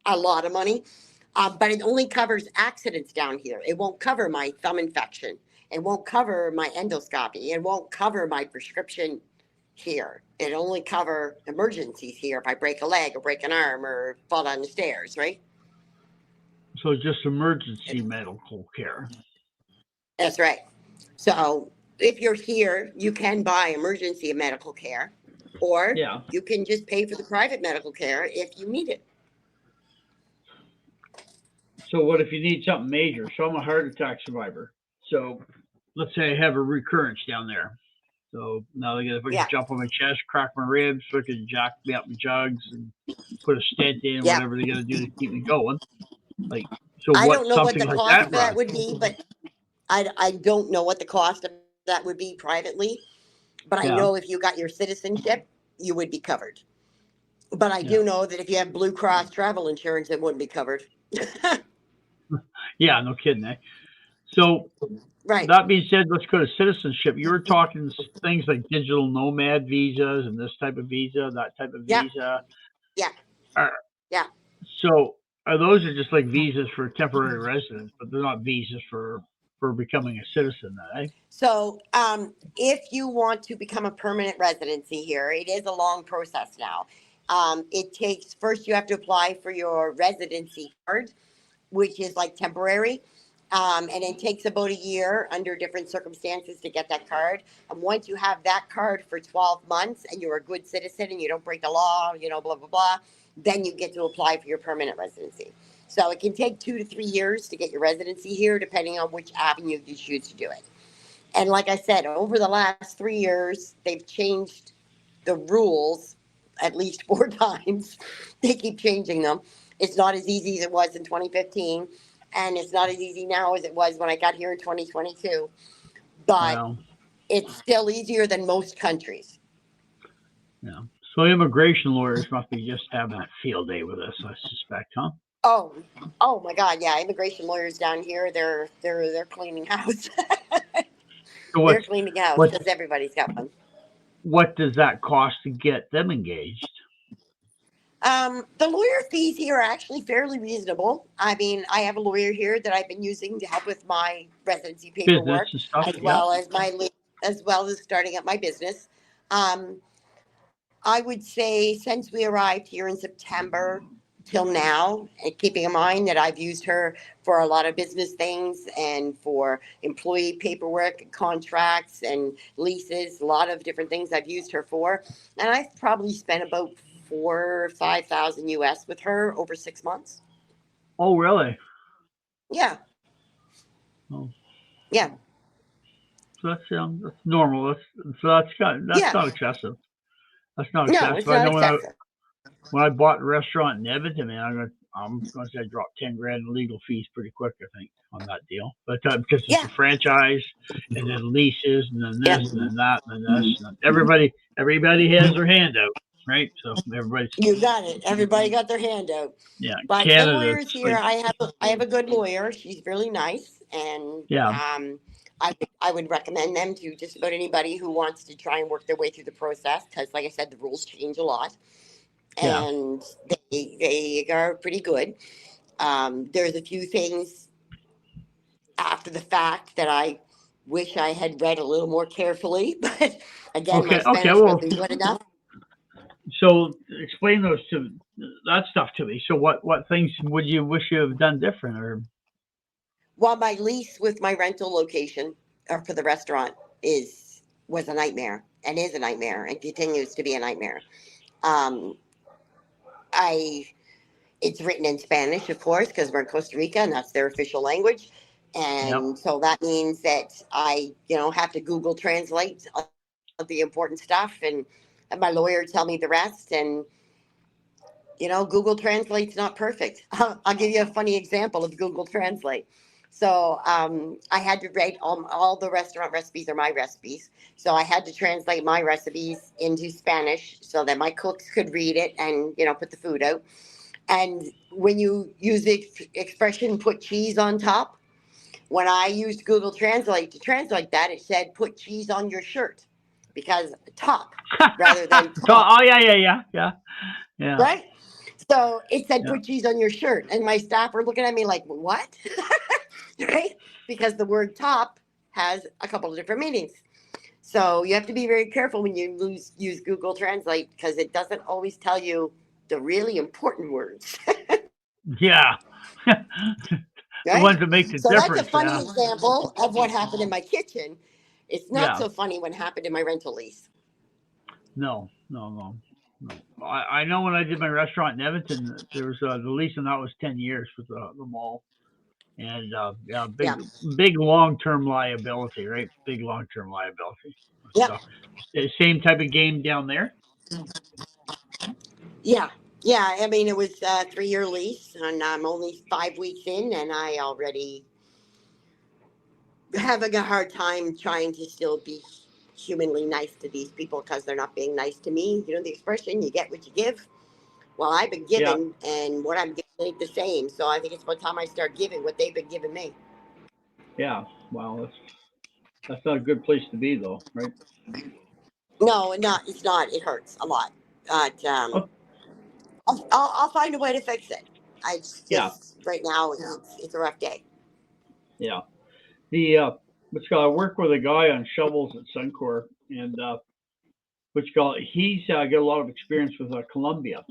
But it only covers accidents down here. It won't cover my thumb infection. It won't cover my endoscopy. It won't cover my prescription here. It only cover emergencies here if I break a leg or break an arm or fall down the stairs, right? So just emergency medical care. That's right. So if you're here, you can buy emergency medical care, or you can just pay for the private medical care if you need it. So what if you need something major? So I'm a heart attack survivor. So let's say I have a recurrence down there. So now if I can jump on my chest, crack my ribs, so I can jack me up my jugs and put a stent in, whatever they're gonna do to keep me going. Like, so I don't know what the like cost of that would be, but I don't know what the cost of that would be privately. But I know if you got your citizenship, you would be covered. But I do know that if you have Blue Cross travel insurance, it wouldn't be covered. Yeah, no kidding, eh? So, that being said, let's go to citizenship. You were talking things like digital nomad visas and this type of visa, that type of visa. Yeah. So, are those just like visas for temporary residents, but they're not visas for becoming a citizen, eh? So, if you want to become a permanent residency here, it is a long process now. It takes, first you have to apply for your residency card, which is like temporary. And it takes about a year under different circumstances to get that card. And once you have that card for 12 months and you're a good citizen and you don't break the law, blah, blah, blah, then you get to apply for your permanent residency. So it can take 2 to 3 years to get your residency here, depending on which avenue you choose to do it. And like I said, over the last 3 years, they've changed the rules at least 4 times. They keep changing them. It's not as easy as it was in 2015. And it's not as easy now as it was when I got here in 2022. But it's still easier than most countries. Yeah. So immigration lawyers must be just having a field day with us, I suspect, huh? Oh my God, yeah. Immigration lawyers down here, they're cleaning house. They're cleaning house because everybody's got one. What does that cost to get them engaged? The lawyer fees here are actually fairly reasonable. I mean, I have a lawyer here that I've been using to help with my residency paperwork, as well as starting up my business. I would say since we arrived here in September till now, and keeping in mind that I've used her for a lot of business things and for employee paperwork, contracts and leases, a lot of different things I've used her for. And I've probably spent about $4,000 or $5,000 US with her over 6 months. Oh, really? Yeah. Oh. Yeah. So that's normal. That's not excessive. That's not excessive. No, it's not excessive. When I bought a restaurant in Edmonton, man, I'm going to say I dropped $10,000 in legal fees pretty quick, I think, on that deal. But because it's a franchise, and then leases, and then this, and then that, and then this. And everybody has their hand out, right? So everybody's. You got it. Everybody got their hand out. Yeah, but Canada, the lawyers here, I have a good lawyer. She's really nice, And Yeah. I would recommend them to just about anybody who wants to try and work their way through the process, because, like I said, the rules change a lot, Yeah. and they are pretty good. There's a few things after the fact that I wish I had read a little more carefully, but again, my Okay. Spanish Well, wasn't good enough. so explain that stuff to me. So what things would you wish you have done different, or? Well, my lease with my rental location for the restaurant was a nightmare, and is a nightmare, and continues to be a nightmare. Um, I It's written in Spanish, of course, because we're in Costa Rica and that's their official language. Yep. And so that means that I, have to Google translate the important stuff, and my lawyer tell me the rest. And, Google Translate's not perfect. I'll give you a funny example of Google Translate. So I had to write all the restaurant recipes are my recipes. So I had to translate my recipes into Spanish so that my cooks could read it and, put the food out. And when you use the expression "put cheese on top," when I used Google Translate to translate that, it said "put cheese on your shirt," because top rather than top, Oh yeah. right? So it said Yeah. "put cheese on your shirt," and my staff were looking at me like, "What?" Right? Because the word "top" has a couple of different meanings. So you have to be very careful when you use Google Translate, because it doesn't always tell you the really important words. Yeah. The Right? ones that make the So that's a difference. funny Yeah. example of what happened in my kitchen. It's not Yeah. so funny what happened in my rental lease. No. I know when I did my restaurant in Edmonton, there was the lease on that was 10 years with the mall, and yeah, Yeah. big long term liability, right? Big long term liability. Yeah. So same type of game down there. Yeah. Yeah. I mean, it was a 3-year lease, and I'm only 5 weeks in, and I already having a hard time trying to still be humanly nice to these people, because they're not being nice to me. You know the expression, you get what you give. Well, I've been Yeah. given, and what I'm getting ain't the same. So I think it's about time I start giving what they've been giving me. Yeah. Well, that's not a good place to be, though, right? No, not it's not. It hurts a lot. But Oh, I'll find a way to fix it. I yeah. just right now it's a rough day. Yeah. The I work with a guy on shovels at Suncor, and he's got a lot of experience with Columbia.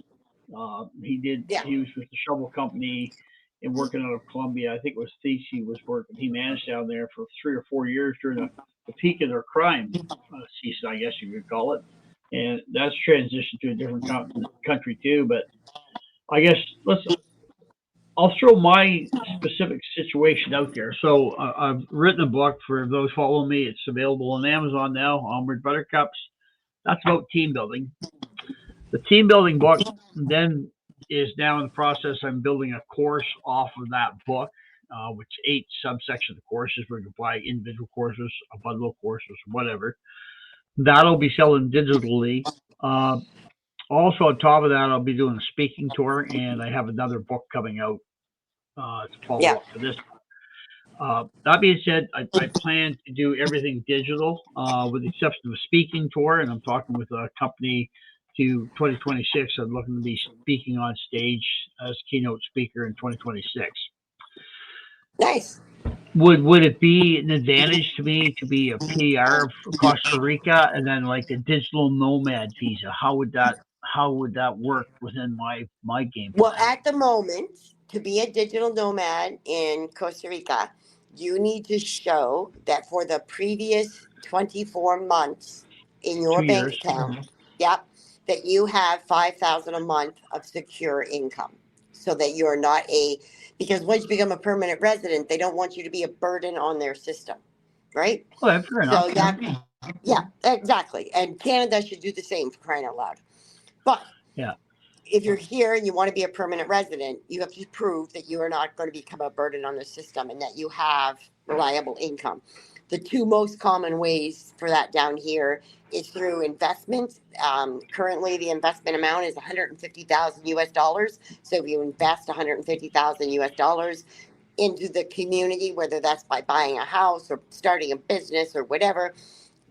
Yeah. He was with the shovel company and working out of Columbia. I think it was Thesey was working. He managed down there for 3 or 4 years during the peak of their crime season, I guess you could call it. And that's transitioned to a different country too. But I guess I'll throw my specific situation out there. So I've written a book for those following me. It's available on Amazon now. Onward Buttercups. That's about team building. The team building book then is now in the process. I'm building a course off of that book, which 8 subsections of courses where you can buy individual courses, a bundle of courses, whatever. That'll be selling digitally. Uh, Also, on top of that, I'll be doing a speaking tour, and I have another book coming out to follow Yeah. up to this. That being said, I plan to do everything digital, with the exception of a speaking tour, and I'm talking with a company to 2026. I'm looking to be speaking on stage as keynote speaker in 2026. Nice. Would it be an advantage to me to be a PR for Costa Rica and then like the digital nomad visa? How would that work within my game Well, plan? at the moment, to be a digital nomad in Costa Rica, you need to show that for the previous 24 months in your Two bank years. account, yep, that you have 5,000 a month of secure income, so that you're not because once you become a permanent resident, they don't want you to be a burden on their system, right? Oh, yeah, fair enough. So yeah, exactly. And Canada should do the same, for crying out loud. But Yeah. if you're here and you want to be a permanent resident, you have to prove that you are not going to become a burden on the system and that you have reliable income. The 2 most common ways for that down here is through investment. Currently, the investment amount is 150,000 US dollars. So if you invest 150,000 US dollars, into the community, whether that's by buying a house or starting a business or whatever,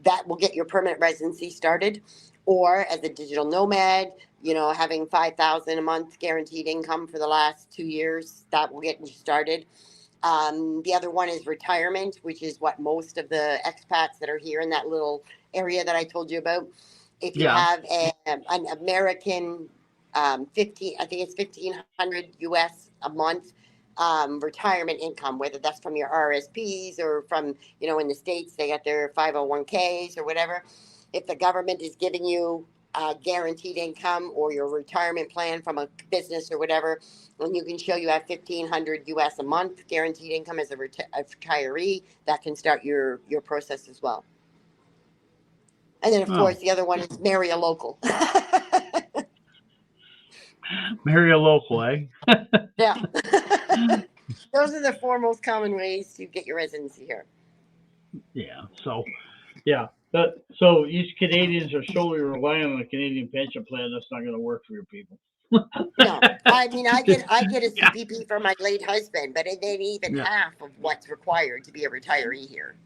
that will get your permanent residency started. Or as a digital nomad, having 5,000 a month guaranteed income for the last 2 years, that will get you started. The other one is retirement, which is what most of the expats that are here in that little area that I told you about. If you have an American 15, I think it's 1,500 US a month retirement income, whether that's from your RSPs or from, in the States, they got their 501ks or whatever. If the government is giving you guaranteed income or your retirement plan from a business or whatever, and you can show you have 1,500 US a month guaranteed income as a retiree, that can start your process as well. And then, of course, the other one is marry a local. Marry a local, eh? Yeah. Those are the four most common ways to get your residency here. Yeah. So, so East Canadians are solely relying on a Canadian pension plan. That's not going to work for your people. No, I mean, I get a CPP for my late husband, but it ain't even half of what's required to be a retiree here.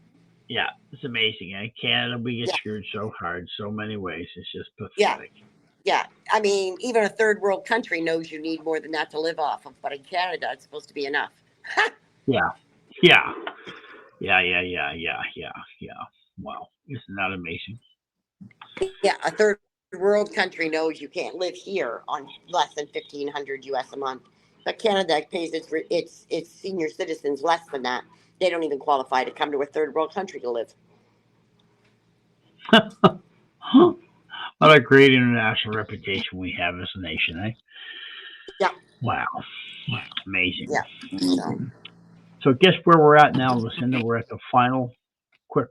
Yeah, it's amazing. In Canada, we get screwed so hard, so many ways. It's just pathetic. Yeah. I mean, even a third world country knows you need more than that to live off of, but in Canada, it's supposed to be enough. Yeah. Wow, isn't that amazing? Yeah, a third world country knows you can't live here on less than 1,500 US a month, but Canada pays its senior citizens less than that. They don't even qualify to come to a third world country to live. What a great international reputation we have as a nation, eh? Yeah. Wow. Amazing. Yeah. So guess where we're at now, Lucinda? We're at the final quick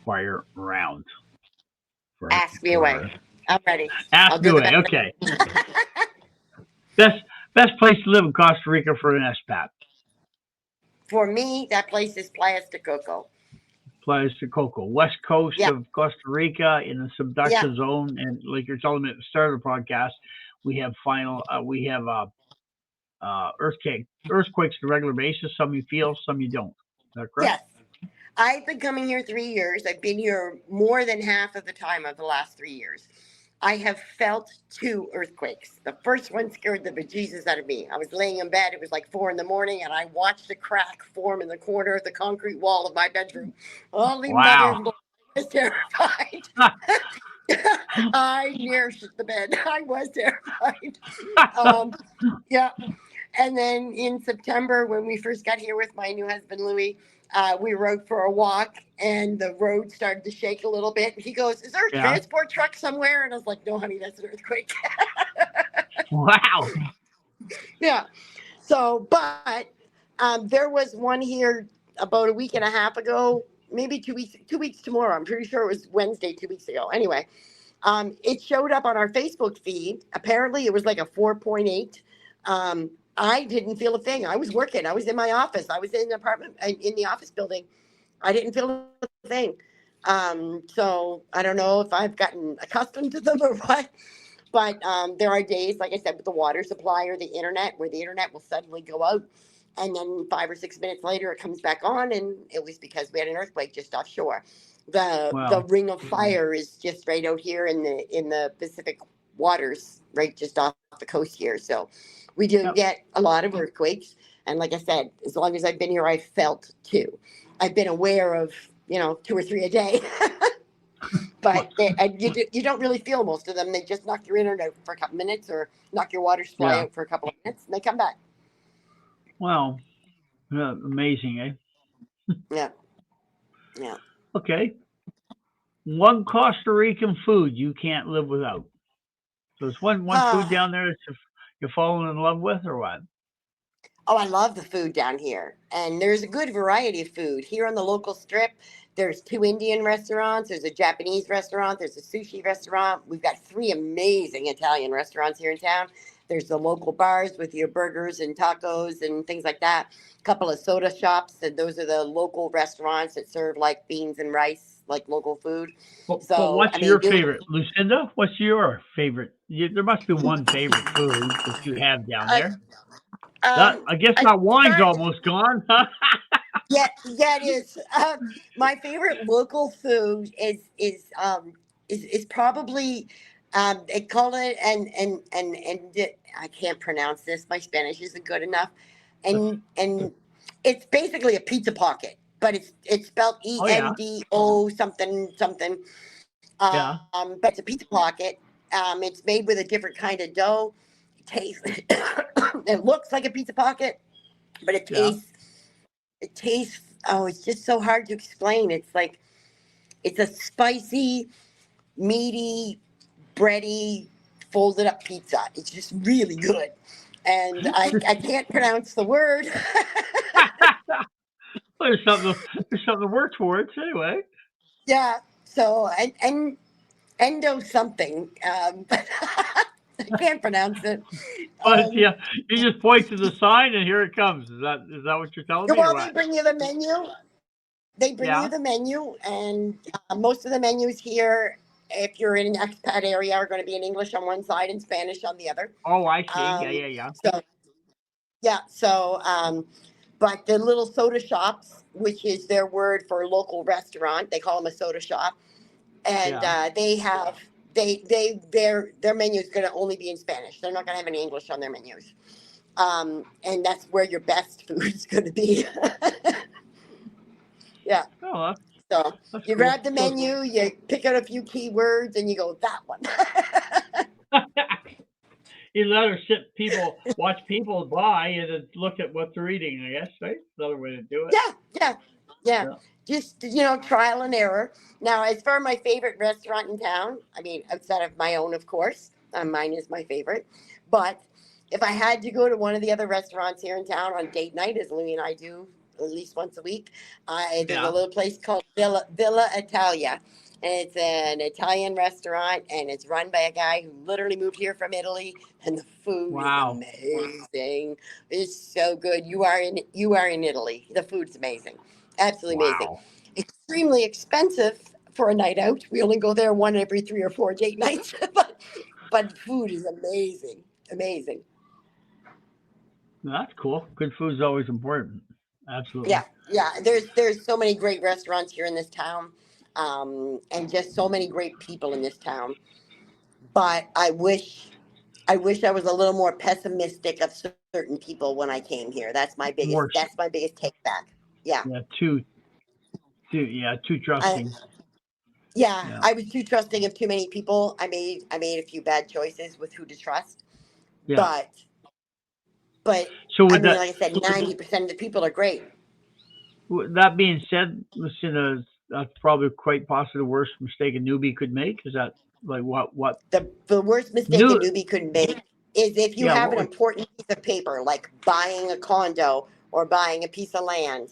fire round. Ask me away. I'm ready. Ask me away. Okay. Best place to live in Costa Rica for an expat? For me, that place is Playas de Coco. Playas de Coco, west coast of Costa Rica in the subduction zone, and like you're telling me at the start of the podcast, we have earthquakes on a regular basis. Some you feel, some you don't. Is that correct? Yes. I've been coming here 3 years. I've been here more than half of the time of the last 3 years. I have felt 2 earthquakes. The first one scared the bejesus out of me. I was laying in bed. It was like 4 a.m, and I watched a crack form in the corner of the concrete wall of my bedroom. Holy mother, I was terrified. I near shit the bed. I was terrified. And then in September, when we first got here with my new husband, Louis, we rode for a walk and the road started to shake a little bit. He goes, "Is there a transport truck somewhere?" And I was like, "No, honey, that's an earthquake." Wow. Yeah. So, but there was one here about a week and a half ago, maybe 2 weeks, 2 weeks tomorrow. I'm pretty sure it was Wednesday, 2 weeks ago. Anyway, it showed up on our Facebook feed. Apparently it was like a 4.8. I didn't feel a thing. I was working. I was in my office. I was in the apartment, in the office building. I didn't feel a thing. So I don't know if I've gotten accustomed to them or what. But there are days, like I said, with the water supply or the internet, where the internet will suddenly go out. And then 5 or 6 minutes later, it comes back on. And it was because we had an earthquake just offshore. The ring of fire is just right out here in the Pacific waters, right just off the coast here. So we do get a lot of earthquakes. And like I said, as long as I've been here, I've felt 2. I've been aware of, 2 or 3 a day. But you don't really feel most of them. They just knock your internet out for a couple minutes or knock your water supply out for a couple of minutes, and they come back. Wow. Amazing, eh? Yeah. Okay. One Costa Rican food you can't live without. So there's one food down there that you're falling in love with, or what? Oh, I love the food down here. And there's a good variety of food. Here on the local strip, there's 2 Indian restaurants. There's a Japanese restaurant. There's a sushi restaurant. We've got 3 amazing Italian restaurants here in town. There's the local bars with your burgers and tacos and things like that. A couple of soda shops. And those are the local restaurants that serve like beans and rice, like local food. So what's your favorite? Lucinda, what's your favorite? There must be one favorite food that you have down there. I guess I that wine's tried- almost gone. Huh? yeah, it is. My favorite local food is probably they call it I can't pronounce this. My Spanish isn't good enough, and it's basically a pizza pocket, but it's spelled Oh yeah, ENDO something something. yeah, But it's a pizza pocket. It's made with a different kind of dough. It tastes. It looks like a pizza pocket, but it yeah. tastes. It tastes. Oh, it's just so hard to explain. It's like it's a spicy, meaty, bready, folded up pizza. It's just really good, and I can't pronounce the word. There's something to work towards anyway. Yeah. So and endo something. But I can't pronounce it. But Um, yeah, you just point to the sign and here it comes. Is that what you're telling me or well, they what? bring you the menu. They bring you Yeah. the menu, and most of the menus here, if you're in an expat area, are going to be in English on one side and Spanish on the other. Oh, I see. Yeah, Um, yeah, yeah. so yeah, but the little soda shops, which is their word for local restaurant, they call them a soda shop, and Yeah. they have their menu is going to only be in Spanish. They're not going to have any English on their menus, and that's where your best food is going to be. Yeah. Oh, So that's you cool. grab the So, menu, you pick out a few keywords, and you go that one. you let her watch people buy and then look at what they're eating, I guess, right? Another way to do it. Yeah, yeah, yeah. Yeah. Just trial and error. Now, as for my favorite restaurant in town, I mean, outside of my own, of course, mine is my favorite. But if I had to go to one of the other restaurants here in town on date night, as Louie and I do at least once a week, there's a Yeah. little place called Villa Italia. And it's an Italian restaurant, and it's run by a guy who literally moved here from Italy, and the food is Wow. amazing. It's so good. You are in Italy. The food's amazing, absolutely amazing. Wow. Extremely expensive for a night out. We only go there one every 3 or 4 date nights, but food is amazing, amazing. That's cool. Good food's always important. Absolutely. Yeah, yeah. There's so many great restaurants here in this town, and just so many great people in this town. But I wish I was a little more pessimistic of certain people when I came here. That's my biggest. More, That's my biggest take back. Yeah, yeah, too I trusting. yeah Yeah. I was too trusting of too many people. I made a few bad choices with who to trust. Yeah. But but So I with mean, that, like I said, 90% of the people are great. with that being said, Lucinda, that's probably quite possibly the worst mistake a newbie could make. Is that like what The worst mistake a new? newbie could make is if you Yeah. have What an was? important piece of paper, like buying a condo or buying a piece of land.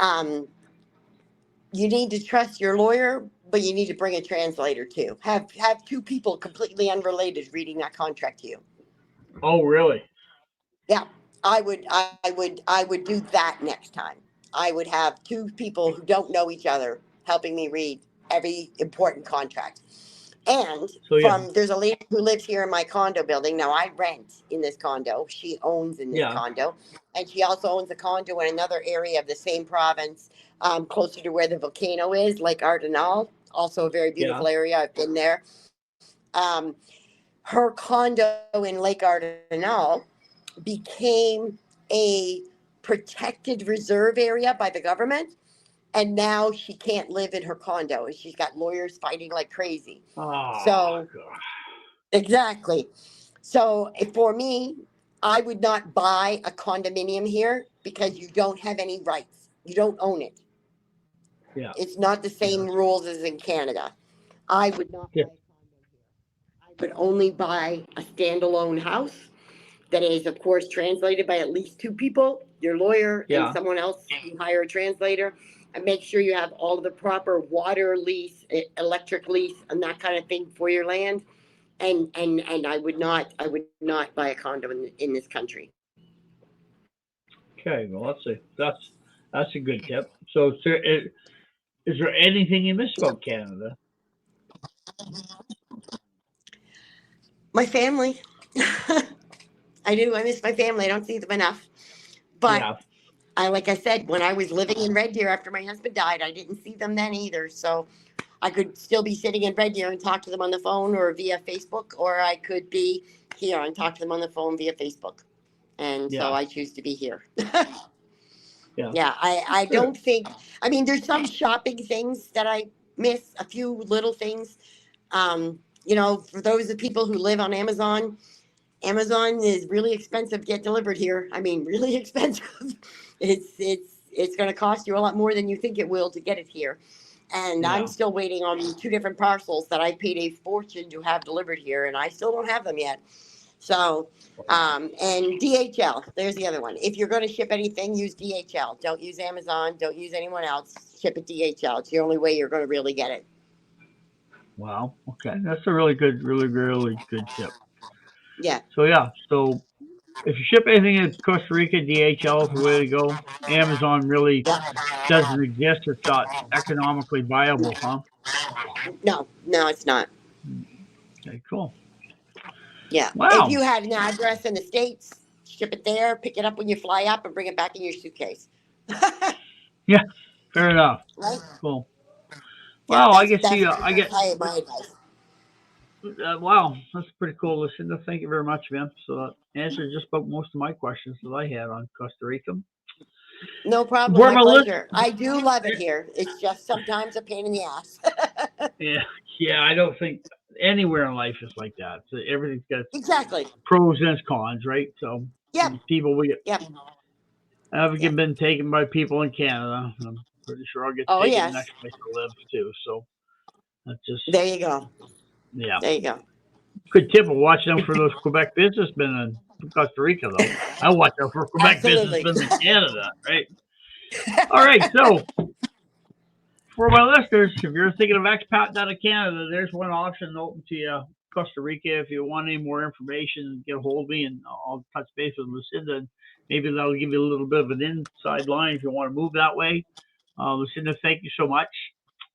Um, you need to trust your lawyer, but you need to bring a translator too. Have two people completely unrelated reading that contract to you. Oh, really? Yeah, I would do that next time. I would have two people who don't know each other helping me read every important contract. And So yeah, there's a lady who lives here in my condo building. Now I rent in this condo. She owns in this yeah, condo, and she also owns a condo in another area of the same province, closer to where the volcano is, Lake Ardenal. Also a very yeah. beautiful area. I've been there. Um, Her condo in Lake Ardenal became a protected reserve area by the government, and now she can't live in her condo, and she's got lawyers fighting like crazy. Oh, So God. exactly. So for me, I would not buy a condominium here because you don't have any rights. You don't own it. Yeah, It's not the yeah, same rules as in Canada. I would not yeah, buy a condo here. I would only buy a standalone house that is, of course, translated by at least two people, your lawyer and yeah. someone else. You hire a translator, and make sure you have all of the proper water lease, electric lease, and that kind of thing for your land. And I would not buy a condo in this country. Okay, well, that's a good tip. So, is there anything you miss about Canada? My family. I do. I miss my family. I don't see them enough. But Yeah. like I said, when I was living in Red Deer after my husband died, I didn't see them then either. So I could still be sitting in Red Deer and talk to them on the phone or via Facebook, or I could be here and talk to them on the phone via Facebook. And so Yeah. I choose to be here. Yeah. Yeah, I don't think, I mean, there's some shopping things that I miss, a few little things. For those of people who live on Amazon, Amazon is really expensive to get delivered here. I mean, really expensive. It's going to cost you a lot more than you think it will to get it here. And Yeah. I'm still waiting on 2 different parcels that I paid a fortune to have delivered here, and I still don't have them yet. So, and DHL, there's the other one. If you're going to ship anything, use DHL. Don't use Amazon. Don't use anyone else. Ship it DHL. It's the only way you're going to really get it. Wow. Okay. That's a really good, really good tip. Yeah. So if you ship anything in Costa Rica, DHL is the way to go. Amazon really doesn't exist. It's not economically viable, huh? No, it's not. Okay, cool. Yeah. If Wow. you had an address in the States, ship it there, pick it up when you fly up, and bring it back in your suitcase. Yeah, fair enough. Right? Cool. Yeah, Wow, I that's get my advice. wow, that's pretty cool, Lucinda. Thank you very much, man. So that answered just about most of my questions that I had on Costa Rica. No problem. Where My my list? pleasure. I do love it here. It's just sometimes a pain in the ass. Yeah, I don't think anywhere in life is like that. So everything's got Exactly. pros and its cons, right? So Yep. people Yep. I've been taken by people in Canada. I'm pretty sure I'll get Oh, taken yes. next place to live too. So that's just There you go. yeah. There you go. Good tip of watching out for those Quebec businessmen in Costa Rica, though. I watch out for Quebec Absolutely. businessmen in Canada, right? All right, so for my listeners, if you're thinking of expat out of Canada, there's one option open to you. Costa Rica. If you want any more information, get a hold of me and I'll touch base with Lucinda. And maybe that'll give you a little bit of an inside line if you want to move that way. Lucinda, thank you so much.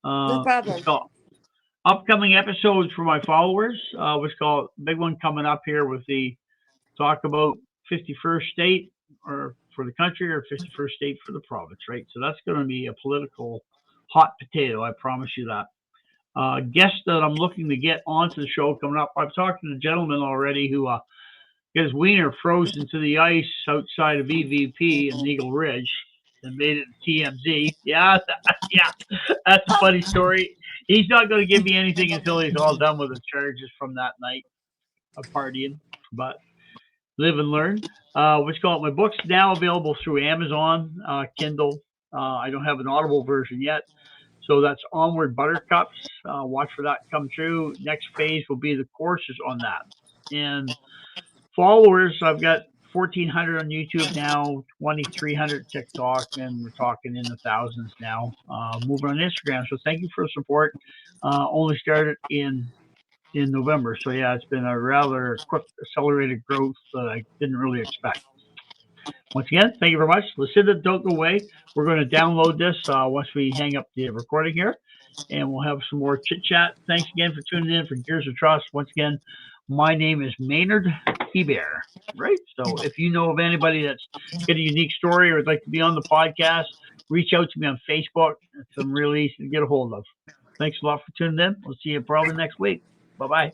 No problem. Upcoming episodes for my followers. What's called big one coming up here with the talk about 51st state or for the country or 51st state for the province, right? So that's going to be a political hot potato. I promise you that. Guest that I'm looking to get onto the show coming up. I've talked to the gentleman already who got his wiener frozen to the ice outside of EVP in Eagle Ridge and made it to TMZ. Yeah, that's a funny story. He's not going to give me anything until he's all done with the charges from that night of partying. But live and learn. What's called my book's now available through Amazon, Kindle. I don't have an Audible version yet. So that's Onward Buttercups. Watch for that come through. Next phase will be the courses on that. And followers, I've got 1,400 on YouTube now, 2,300 TikTok, and we're talking in the thousands now. Moving on Instagram. So thank you for the support. Only started in November. So yeah, it's been a rather quick, accelerated growth that I didn't really expect. Once again, thank you very much. Lucinda, don't go away. We're going to download this once we hang up the recording here, and we'll have some more chit chat. Thanks again for tuning in for Gears of Trust. Once again, my name is Maynard Hebert, right? So if you know of anybody that's got a unique story or would like to be on the podcast, reach out to me on Facebook. I'm really easy to get a hold of. Thanks a lot for tuning in. We'll see you probably next week. Bye-bye.